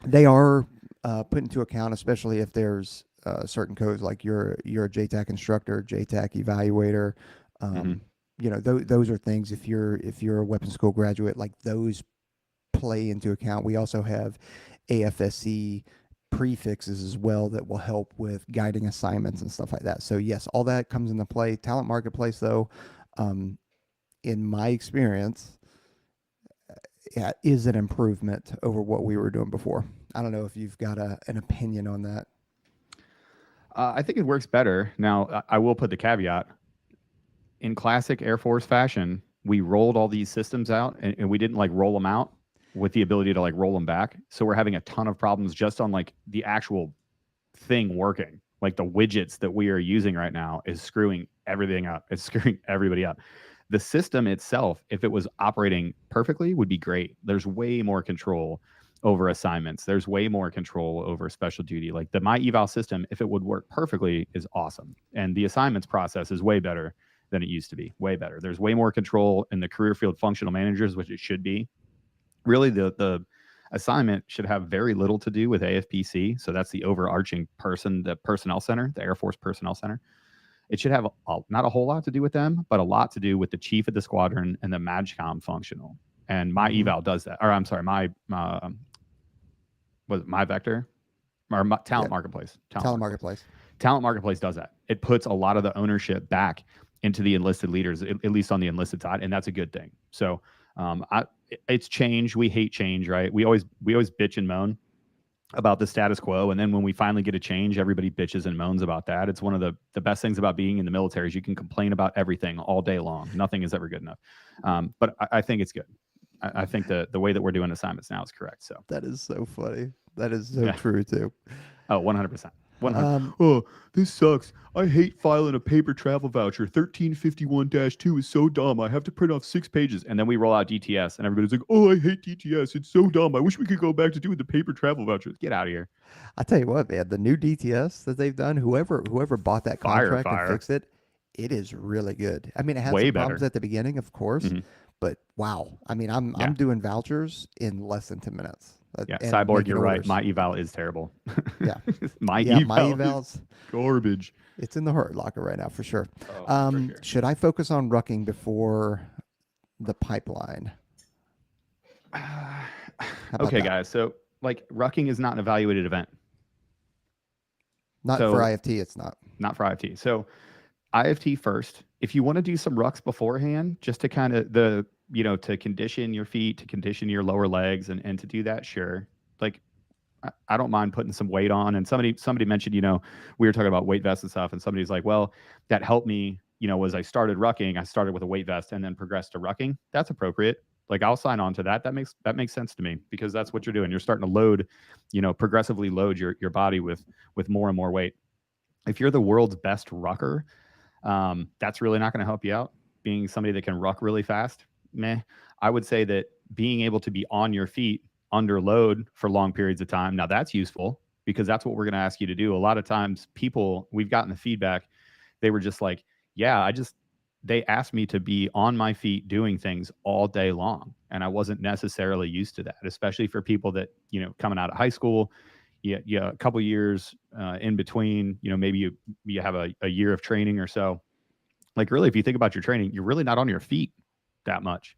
they are put into account, especially if there's certain codes like you're a JTAC instructor, JTAC evaluator. Hmm. Um, those are things. If you're a weapons school graduate, like those play into account. We also have AFSC prefixes as well that will help with guiding assignments and stuff like that. So yes, all that comes into play. Talent marketplace, though, um, in my experience, yeah, is an improvement over what we were doing before. I don't know if you've got an opinion on that. I think it works better. Now, I will put the caveat in classic Air Force fashion, we rolled all these systems out and we didn't like roll them out with the ability to like roll them back. So we're having a ton of problems just on like the actual thing working. Like the widgets that we are using right now is screwing everything up. It's screwing everybody up. The system itself, if it was operating perfectly, would be great. There's way more control over assignments. There's way more control over special duty. Like the My Eval system, if it would work perfectly, is awesome. And the assignments process is way better than it used to be. Way better. There's way more control in the career field functional managers, which it should be. Really, the assignment should have very little to do with AFPC. So that's the overarching person, the personnel center, the Air Force Personnel Center. It should have not a whole lot to do with them, but a lot to do with the chief of the squadron and the MAGCOM functional. And my Mm-hmm. eval does that. Or I'm sorry, was it my vector or Yeah, talent marketplace? Talent talent marketplace. marketplace. Talent marketplace does that. It puts a lot of the ownership back into the enlisted leaders, at least on the enlisted side, and that's a good thing. So it's change. We hate change, right? We always bitch and moan about the status quo, and then when we finally get a change, everybody bitches and moans about that. It's one of the best things about being in the military is you can complain about everything all day long. Nothing is ever good enough. But I think it's good. I think the way that we're doing assignments now is correct. So That is so funny. That is so yeah. true too. Oh, 100%. 100. Um, Oh, this sucks. I hate filing a paper travel voucher. 1351-2 is so dumb. I have to print off 6 pages. And then we roll out DTS, and everybody's like, oh, I hate DTS. It's so dumb. I wish we could go back to doing the paper travel vouchers. Get out of here. I tell you what, man, the new DTS that they've done, whoever bought that Fire, contract and fire. fixed it, It is really good. I mean, it had Way some problems better. at the beginning, of course, Hmm. but wow. I mean, I'm Yeah. doing vouchers in less than 10 minutes Yeah. and Cyborg, making you're right. orders. My eval is terrible. Yeah. My Yeah, my eval is evals, garbage. it's in the hurt locker right now for sure. Oh, for sure. Should I focus on rucking before the pipeline? How about Okay, that? guys. So, like, rucking is not an evaluated event. Not for So, IFT, it's not. not for IFT. So, IFT first. If you want to do some rucks beforehand, just to kind of to condition your feet, to condition your lower legs, and to do that, sure. Like, I don't mind putting some weight on. And somebody mentioned, we were talking about weight vests and stuff, and somebody's like, well, that helped me. As I started rucking, I started with a weight vest and then progressed to rucking. That's appropriate. Like, I'll sign on to that. That makes sense to me, because that's what you're doing. You're starting to load, progressively load your body with more and more weight. If you're the world's best rucker, that's really not going to help you out. Being somebody that can ruck really fast, meh. I would say that being able to be on your feet under load for long periods of time, now that's useful, because that's what we're going to ask you to do. A lot of times, we've gotten the feedback, they were just like, yeah, they asked me to be on my feet doing things all day long. And I wasn't necessarily used to that, especially for people that, coming out of high school, yeah, a couple years in between, maybe you have a year of training or so. Like, really, if you think about your training, you're really not on your feet that much.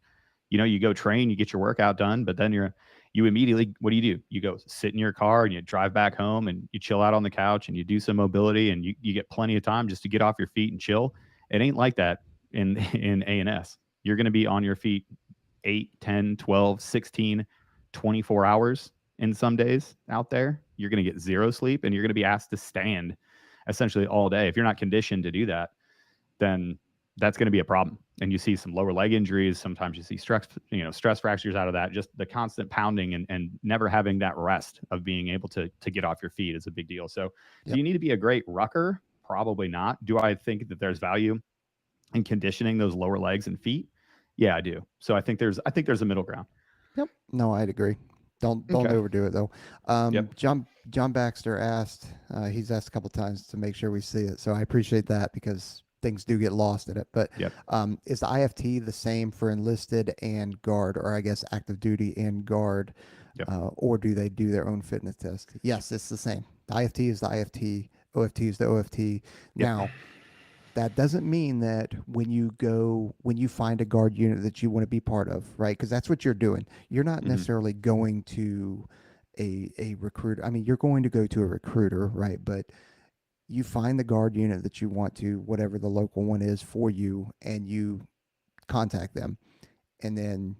You go train, you get your workout done, but then you immediately, what do? You go sit in your car and you drive back home and you chill out on the couch and you do some mobility, and you get plenty of time just to get off your feet and chill. It ain't like that in in A&S. You're going to be on your feet 8, 10, 12, 16, 24 hours in some days out there. You're going to get zero sleep, and you're going to be asked to stand essentially all day. If you're not conditioned to do that, then that's going to be a problem. And you see some lower leg injuries. Sometimes you see stress fractures out of that. Just the constant pounding and never having that rest of being able to get off your feet is a big deal. So, do Yep. you need to be a great rucker? Probably not. Do I think that there's value in conditioning those lower legs and feet? Yeah, I do. So I think there's a middle ground. Yep. No, I'd agree. Don't Okay. overdo it though. Yep. John Baxter asked. He's asked a couple times to make sure we see it, so I appreciate that because things do get lost in it. But Yep. is the IFT the same for enlisted and guard, or I guess active duty and guard, Yep. or do they do their own fitness test? Yes, it's the same. The IFT is the IFT. OFT is the OFT. Yep. Now, that doesn't mean that when you find a guard unit that you want to be part of, right? Because that's what you're doing. You're not Hmm. necessarily going to a recruiter. I mean, you're going to go to a recruiter, right? But you find the guard unit that you want to, whatever the local one is for you, and you contact them, and then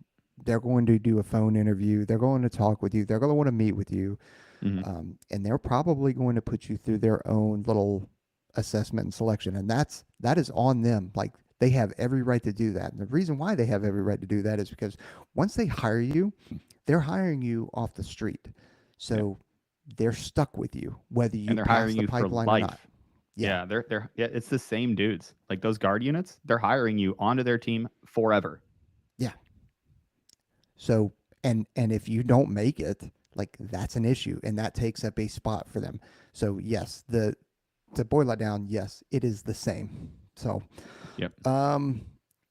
they're going to do a phone interview. They're going to talk with you. They're going to want to meet with you, Hmm. and they're probably going to put you through their own little assessment and selection, and that is on them. Like, they have every right to do that, and the reason why they have every right to do that is because once they hire you, they're hiring you off the street, Yep. so they're stuck with you whether And you they're pass hiring the you for pipeline or not. life. Yeah, Yeah, they're yeah, it's the same dudes. Like, those guard units, they're hiring you onto their team forever. yeah. So, and if you don't make it, like, that's an issue, and that takes up a spot for them. So yes, the to boil it down, yes, it is the same. So, Yep. um,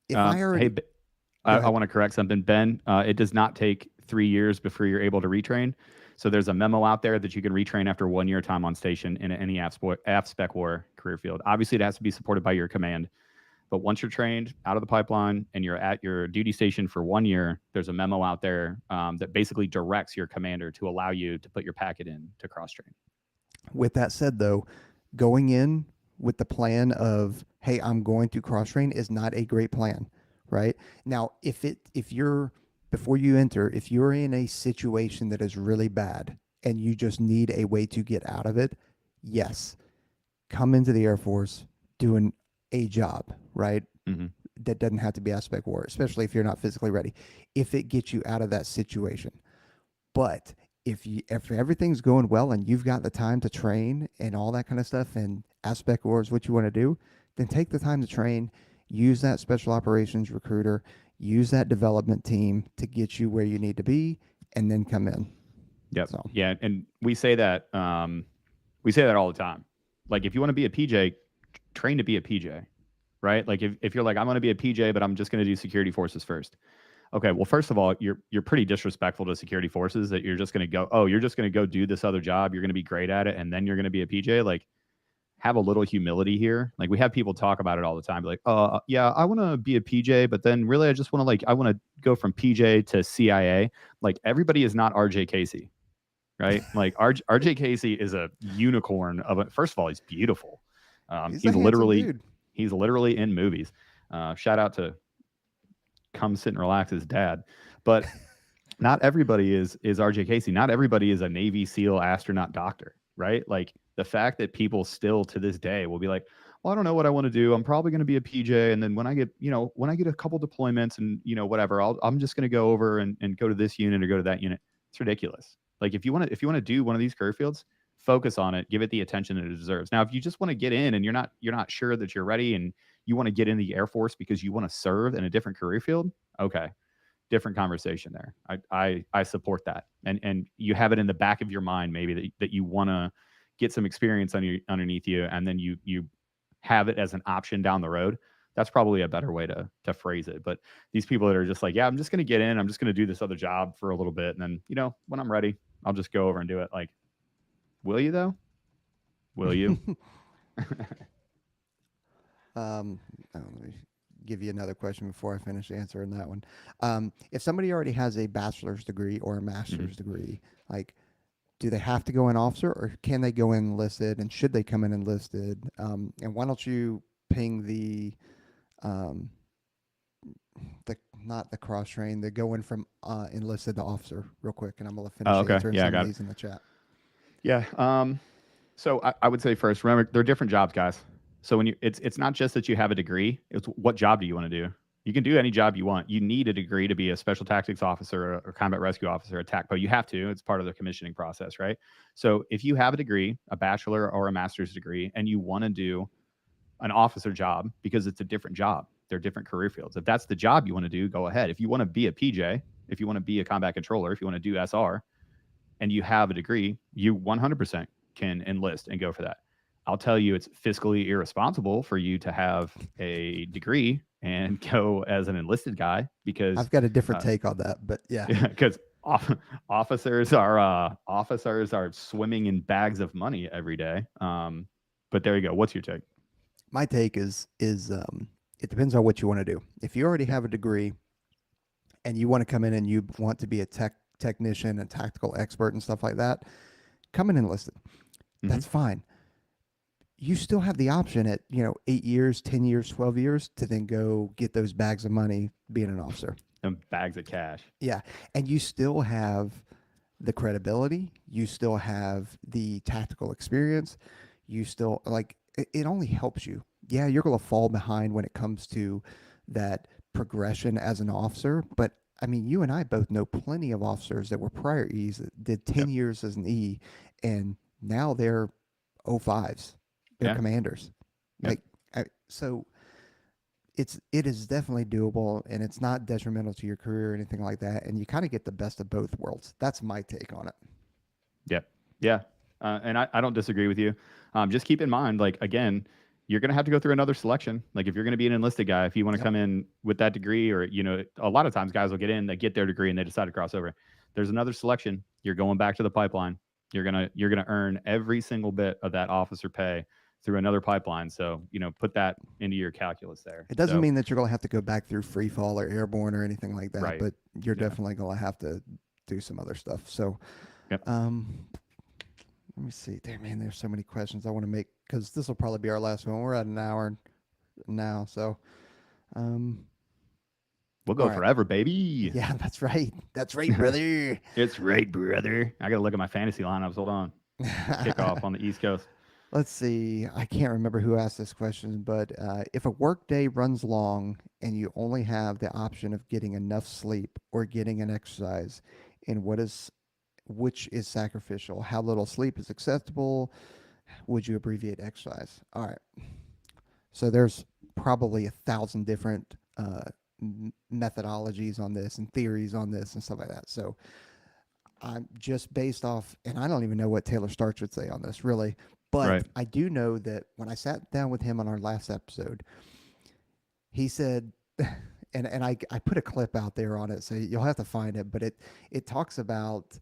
if I Hey, already go I ahead. want to correct something, Ben. It does not take 3 years before you're able to retrain. So there's a memo out there that you can retrain after 1 year time on station in any AF spec war career field. Obviously, it has to be supported by your command. But once you're trained out of the pipeline and you're at your duty station for 1 year, there's a memo out there that basically directs your commander to allow you to put your packet in to cross train. With that said, though, going in with the plan of, hey, I'm going to cross train is not a great plan, right? Now, if you're before you enter, if you're in a situation that is really bad and you just need a way to get out of it, yes, come into the Air Force doing a job, right? Hmm. That doesn't have to be aspect war, especially if you're not physically ready. If it gets you out of that situation, but if everything's going well and you've got the time to train and all that kind of stuff, and aspect war is what you want to do, then take the time to train. Use that special operations recruiter. Use that development team to get you where you need to be, and then come in. Yep. So Yeah, and we say that all the time. Like, if you want to be a PJ, train to be a PJ, right? Like if you're like, I'm going to be a PJ, but I'm just going to do security forces first. Okay, well, first of all, you're pretty disrespectful to security forces that you're just going to go, oh, you're just going to go do this other job. You're going to be great at it, and then you're going to be a PJ. Like, have a little humility here. Like, we have people talk about it all the time, be like, yeah, I want to be a PJ, but then really, I just want to I want to go from PJ to CIA. Like, everybody is not RJ Casey, right? Like, RJ Casey is a unicorn of it. First of all, he's beautiful. He's a handsome dude. He's literally in movies. Shout out to Come Sit and Relax's dad. But not everybody is RJ Casey. Not everybody is a Navy SEAL astronaut doctor, right? Like, the fact that people still to this day will be like, well, I don't know what I want to do. I'm probably going to be a PJ. And then when I get, when I get a couple deployments and, whatever, I'm just going to go over and go to this unit or go to that unit. It's ridiculous. Like, if you want to do one of these career fields, focus on it, give it the attention that it deserves. Now, if you just want to get in and you're not sure that you're ready and you want to get in the Air Force because you want to serve in a different career field, okay, different conversation there. I support that, and you have it in the back of your mind maybe that you want to get some experience underneath you, and then you have it as an option down the road. That's probably a better way to phrase it. But these people that are just like, yeah, I'm just going to get in, I'm just going to do this other job for a little bit, and then when I'm ready, I'll just go over and do it. Like, will you though? Will you? Let me give you another question before I finish answering that one. If somebody already has a bachelor's degree or a master's degree, like, do they have to go in officer, or can they go in enlisted, and should they come in enlisted? And why don't you ping um, the not the cross train, the going from enlisted to officer real quick, and I'm gonna finish Okay. answering Yeah, I some of got it. these in the chat. Yeah. So I would say first, remember they're different jobs, guys. So when it's not just that you have a degree, it's what job do you want to do? You can do any job you want. You need a degree to be a special tactics officer or combat rescue officer, a TACPO. You have to. It's part of the commissioning process, right? So if you have a degree, a bachelor or a master's degree, and you want to do an officer job because it's a different job, they're different career fields. If that's the job you want to do, go ahead. If you want to be a PJ, if you want to be a combat controller, if you want to do SR, and you have a degree, you 100% can enlist and go for that. I'll tell you, it's fiscally irresponsible for you to have a degree and go as an enlisted guy because I've got a different take on that, but yeah, because officers are swimming in bags of money every day. But there you go. What's your take? my take is it depends on what you want to do. If you already Yeah. have a degree and you want to come in and you want to be a technician and tactical expert and stuff like that, come in enlisted. Mm-hmm. That's fine. You still have the option at 8 years, 10 years, 12 years to then go get those bags of money being an officer. And bags of cash. Yeah, and you still have the credibility. You still have the tactical experience. You still it only helps you. Yeah, you're going to fall behind when it comes to that progression as an officer, but I mean, you and I both know plenty of officers that were prior E's that did 10 Yep. years as an E, and now they're O5s. They're Yeah. commanders. Yep. So it is definitely doable, and it's not detrimental to your career or anything like that. And you kind of get the best of both worlds. That's my take on it. Yep. Yeah. And I don't disagree with you. Just keep in mind, like, again, you're going to have to go through another selection. Like, if you're going to be an enlisted guy, if you want to come in with that degree, or, a lot of times guys will get in, they get their degree and they decide to cross over. There's another selection. You're going back to the pipeline. You're going to earn every single bit of that officer pay through another pipeline. So, put that into your calculus there. It doesn't So, mean that you're going to have to go back through free fall or airborne or anything like that, right. but you're Yeah. definitely going to have to do some other stuff. So, Yep. let me see. Damn, man, there's so many questions I want to make because this will probably be our last one. We're at an hour now, so We'll go all right. forever, baby. Yeah, that's right. That's right, brother. It's right, brother. I got to look at my fantasy lineups. Hold on. Kick off on the East Coast. Let's see. I can't remember who asked this question, but if a work day runs long and you only have the option of getting enough sleep or getting an exercise, and which is sacrificial? How little sleep is acceptable? Would you abbreviate exercise? All right. So there's probably 1,000 different methodologies on this and theories on this and stuff like that. So I'm just based off, and I don't even know what Taylor Starch would say on this really, but Right. I do know that when I sat down with him on our last episode, he said, and I put a clip out there on it, so you'll have to find it, but it talks about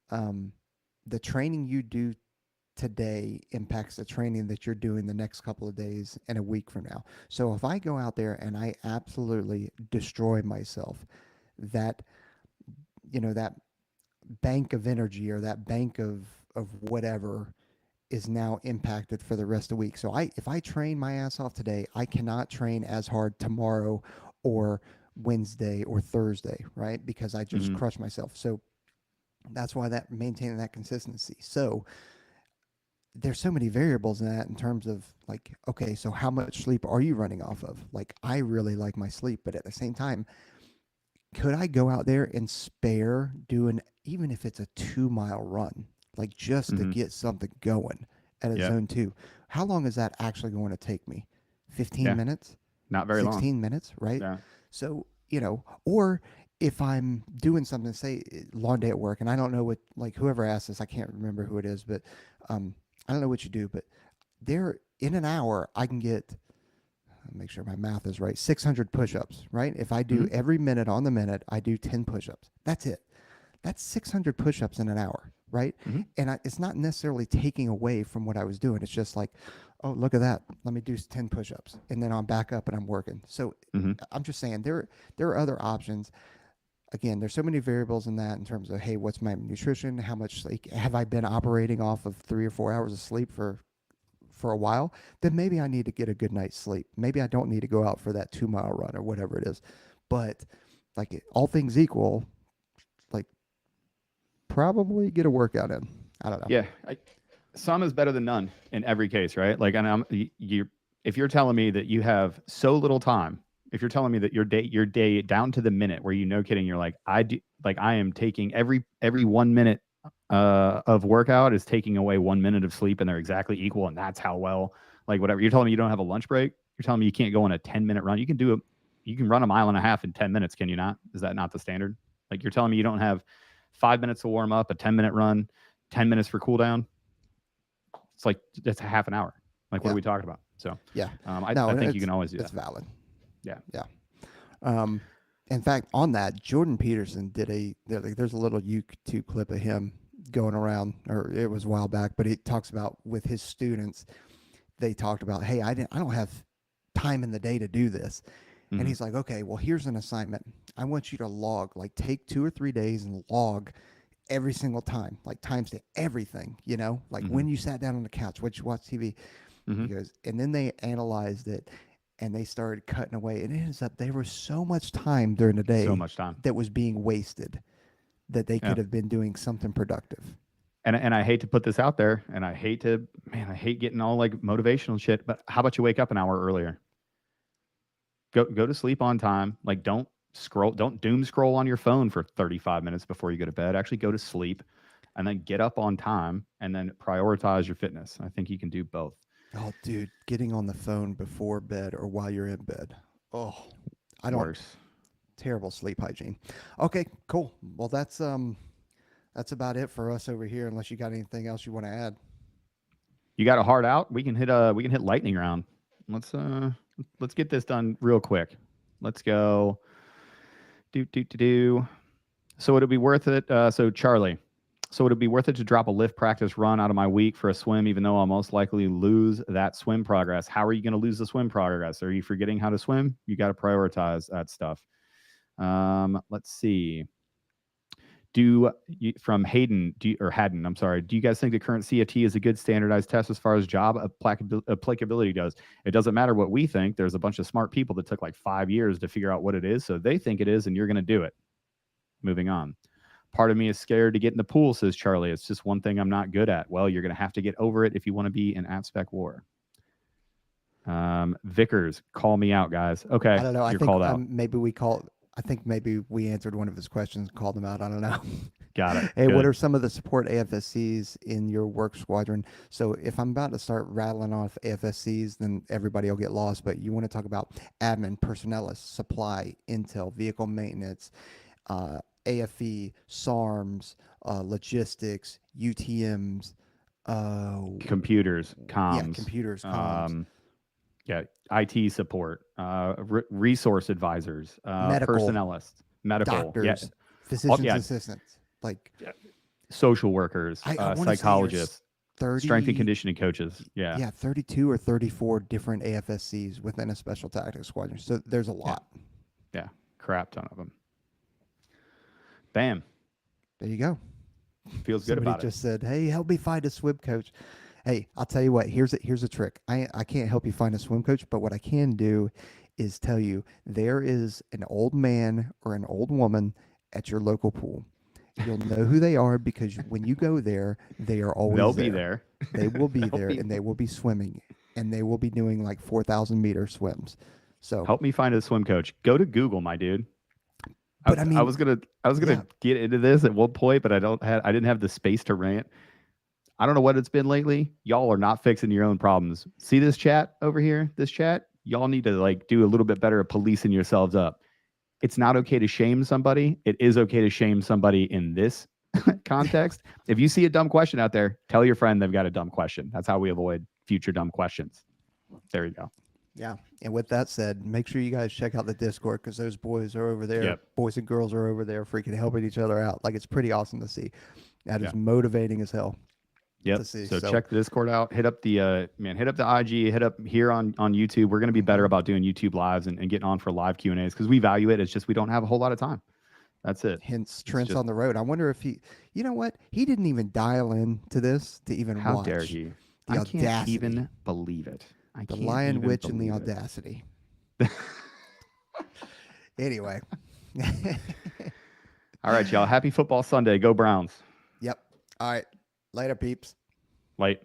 um, the training you do today impacts the training that you're doing the next couple of days and a week from now. So if I go out there and I absolutely destroy myself, that that bank of energy or that bank of whatever is now impacted for the rest of the week. So I if I train my ass off today, I cannot train as hard tomorrow or Wednesday or Thursday, right? Because I just Hmm. crush myself. So that's why that maintaining that consistency. So there's so many variables in that in terms of like, okay, so how much sleep are you running off of? Like I really like my sleep, but at the same time, could I go out there and spare doing even if it's a 2 mile run, like just to Hmm. get something going at a Yep. zone two? How long is that actually going to take me? 15 Yeah. minutes, Not very long. 16 minutes, right? Yeah. So, or if I'm doing something, say long day at work, and I don't know what, like whoever asked this, I can't remember who it is, but um, I don't know what you do, but there in an hour, I can get make sure my math is right, 600 push-ups, right? If I do Hmm. every minute on the minute, I do 10 push-ups. That's it. That's 600 push-ups in an hour, right? Hmm. And it's not necessarily taking away from what I was doing. It's just like, oh, look at that. Let me do 10 push-ups. And then I'm back up and I'm working. So Hmm. I'm just saying there are other options. Again, there's so many variables in that in terms of, hey, what's my nutrition? How much, like, have I been operating off of 3 or 4 hours of sleep for a while, then maybe I need to get a good night's sleep. Maybe I don't need to go out for that 2 mile run or whatever it is. But like all things equal, like probably get a workout in. I don't know. Yeah. Some is better than none in every case, right? Like, and you, if you're telling me that you have so little time, if you're telling me that your day down to the minute, where no kidding, you're like, I do, like I am taking every 1 minute of workout is taking away 1 minute of sleep, and they're exactly equal, and that's how well, like whatever. You're telling me you don't have a lunch break. You're telling me you can't go on a 10-minute run. You can run a mile and a half in 10 minutes. Can you not? Is that not the standard? Like you're telling me you don't have 5 minutes to warm up, a 10-minute run, 10 minutes for cool down. It's like that's a half an hour. Like, what are Yeah. we talking about? So, Yeah. I No, think you can always do it's that. valid. Yeah. Yeah. Um, in fact, on that, Jordan Peterson did there's a little YouTube clip of him going around, or it was a while back, but he talks about with his students, they talked about, hey, I don't have time in the day to do this. And Hmm. he's like, okay, well, here's an assignment. I want you to log, like, take 2 or 3 days and log every single time, like, times to everything, like Hmm. when you sat down on the couch, what you watch TV. Hmm. He goes, and then they analyzed it and they started cutting away. And it ends up, there was so much time during the So day much time. that was being wasted that they Yeah. could have been doing something productive. And I hate to put this out there, and I hate getting all like motivational shit. But how about you wake up an hour earlier? Go to sleep on time. Like, don't doom scroll on your phone for 35 minutes before you go to bed. Actually, go to sleep, and then get up on time, and then prioritize your fitness. I think you can do both. Oh, dude, getting on the phone before bed or while you're in bed. Oh, I don't, Worse. terrible sleep hygiene. Okay, cool. Well, that's about it for us over here. Unless you got anything else you want to add. You got a hard out? We can hit lightning round. Let's uh let's get this done real quick. Let's go. Do do do do. So would it be worth it? So Charlie, so would it be worth it to drop a lift practice run out of my week for a swim, even though I'll most likely lose that swim progress? How are you going to lose the swim progress? Are you forgetting how to swim? You got to prioritize that stuff. Let's see. Do you, from Hayden or Haddon, I'm sorry. Do you guys think the current CFT is a good standardized test as far as job applicability goes? It doesn't matter what we think. There's a bunch of smart people that took like 5 years to figure out what it is, so they think it is, and you're going to do it. Moving on. Part of me is scared to get in the pool, says Charlie. It's just one thing I'm not good at. Well, you're going to have to get over it if you want to be in AppSpec war. Vickers, call me out, guys. I Okay, don't know. I you're think called out. maybe we called. I think maybe we answered one of his questions and called him out. I don't know. Got it. Hey, what Good. are some of the support AFSCs in your work squadron? So if I'm about to start rattling off AFSCs, then everybody will get lost. But you want to talk about admin, personnelist, supply, intel, vehicle maintenance, AFE, SARMs, logistics, UTMs. Uh, Computers, yeah, comms. computers, comms. Um, Yeah, IT support, resource advisors, Medical, personnelists, medical, yeah, doctors, all, physician's yeah, assistants. Like social workers, I want to say there's psychologists, strength and 30, conditioning coaches. Yeah, yeah, 32 or 34 different AFSCs within a special tactics squadron. So there's a yeah, lot. yeah, crap ton of them. Bam, There you go. feels good Somebody about it. just said, "Hey, help me find a swim coach." Hey, I'll tell you what. Here's a trick. I can't help you find a swim coach, but what I can do is tell you there is an old man or an old woman at your local pool. You'll know who they are because when you go there, they are They'll always be there. there. They will be Help there me, and they will be swimming and they will be doing like 4,000-meter swims. So, help me find a swim coach. Go to Google, my dude. but I mean, I was yeah, gonna get into this at one point, but I didn't have the space to rant. I don't know what it's been lately. Y'all are not fixing your own problems. See this chat over here? This chat? Y'all need to like do a little bit better at policing yourselves up. It's not okay to shame somebody. It is okay to shame somebody in this context. If you see a dumb question out there, tell your friend they've got a dumb question. That's how we avoid future dumb questions. There you go. yeah. And with that said, make sure you guys check out the Discord because those boys are over there. Yep. Boys and girls are over there freaking helping each other out. Like it's pretty awesome to see. That Yeah. is motivating as hell. Yep. To see. So check the Discord out. Hit up the hit up the IG. Hit up here on YouTube. We're gonna be better about doing YouTube lives and getting on for live Q and A's because we value it. It's just we don't have a whole lot of time. That's it. Hence It's Trent's just, on the road. I wonder if you know what? He didn't even dial in to this to even how watch. dare he? The I audacity. can't even believe it. I The can't Lion even Witch and the believe it. audacity. Anyway. All right, y'all. Happy football Sunday. Go Browns. Yep. All right. Later, peeps. Light.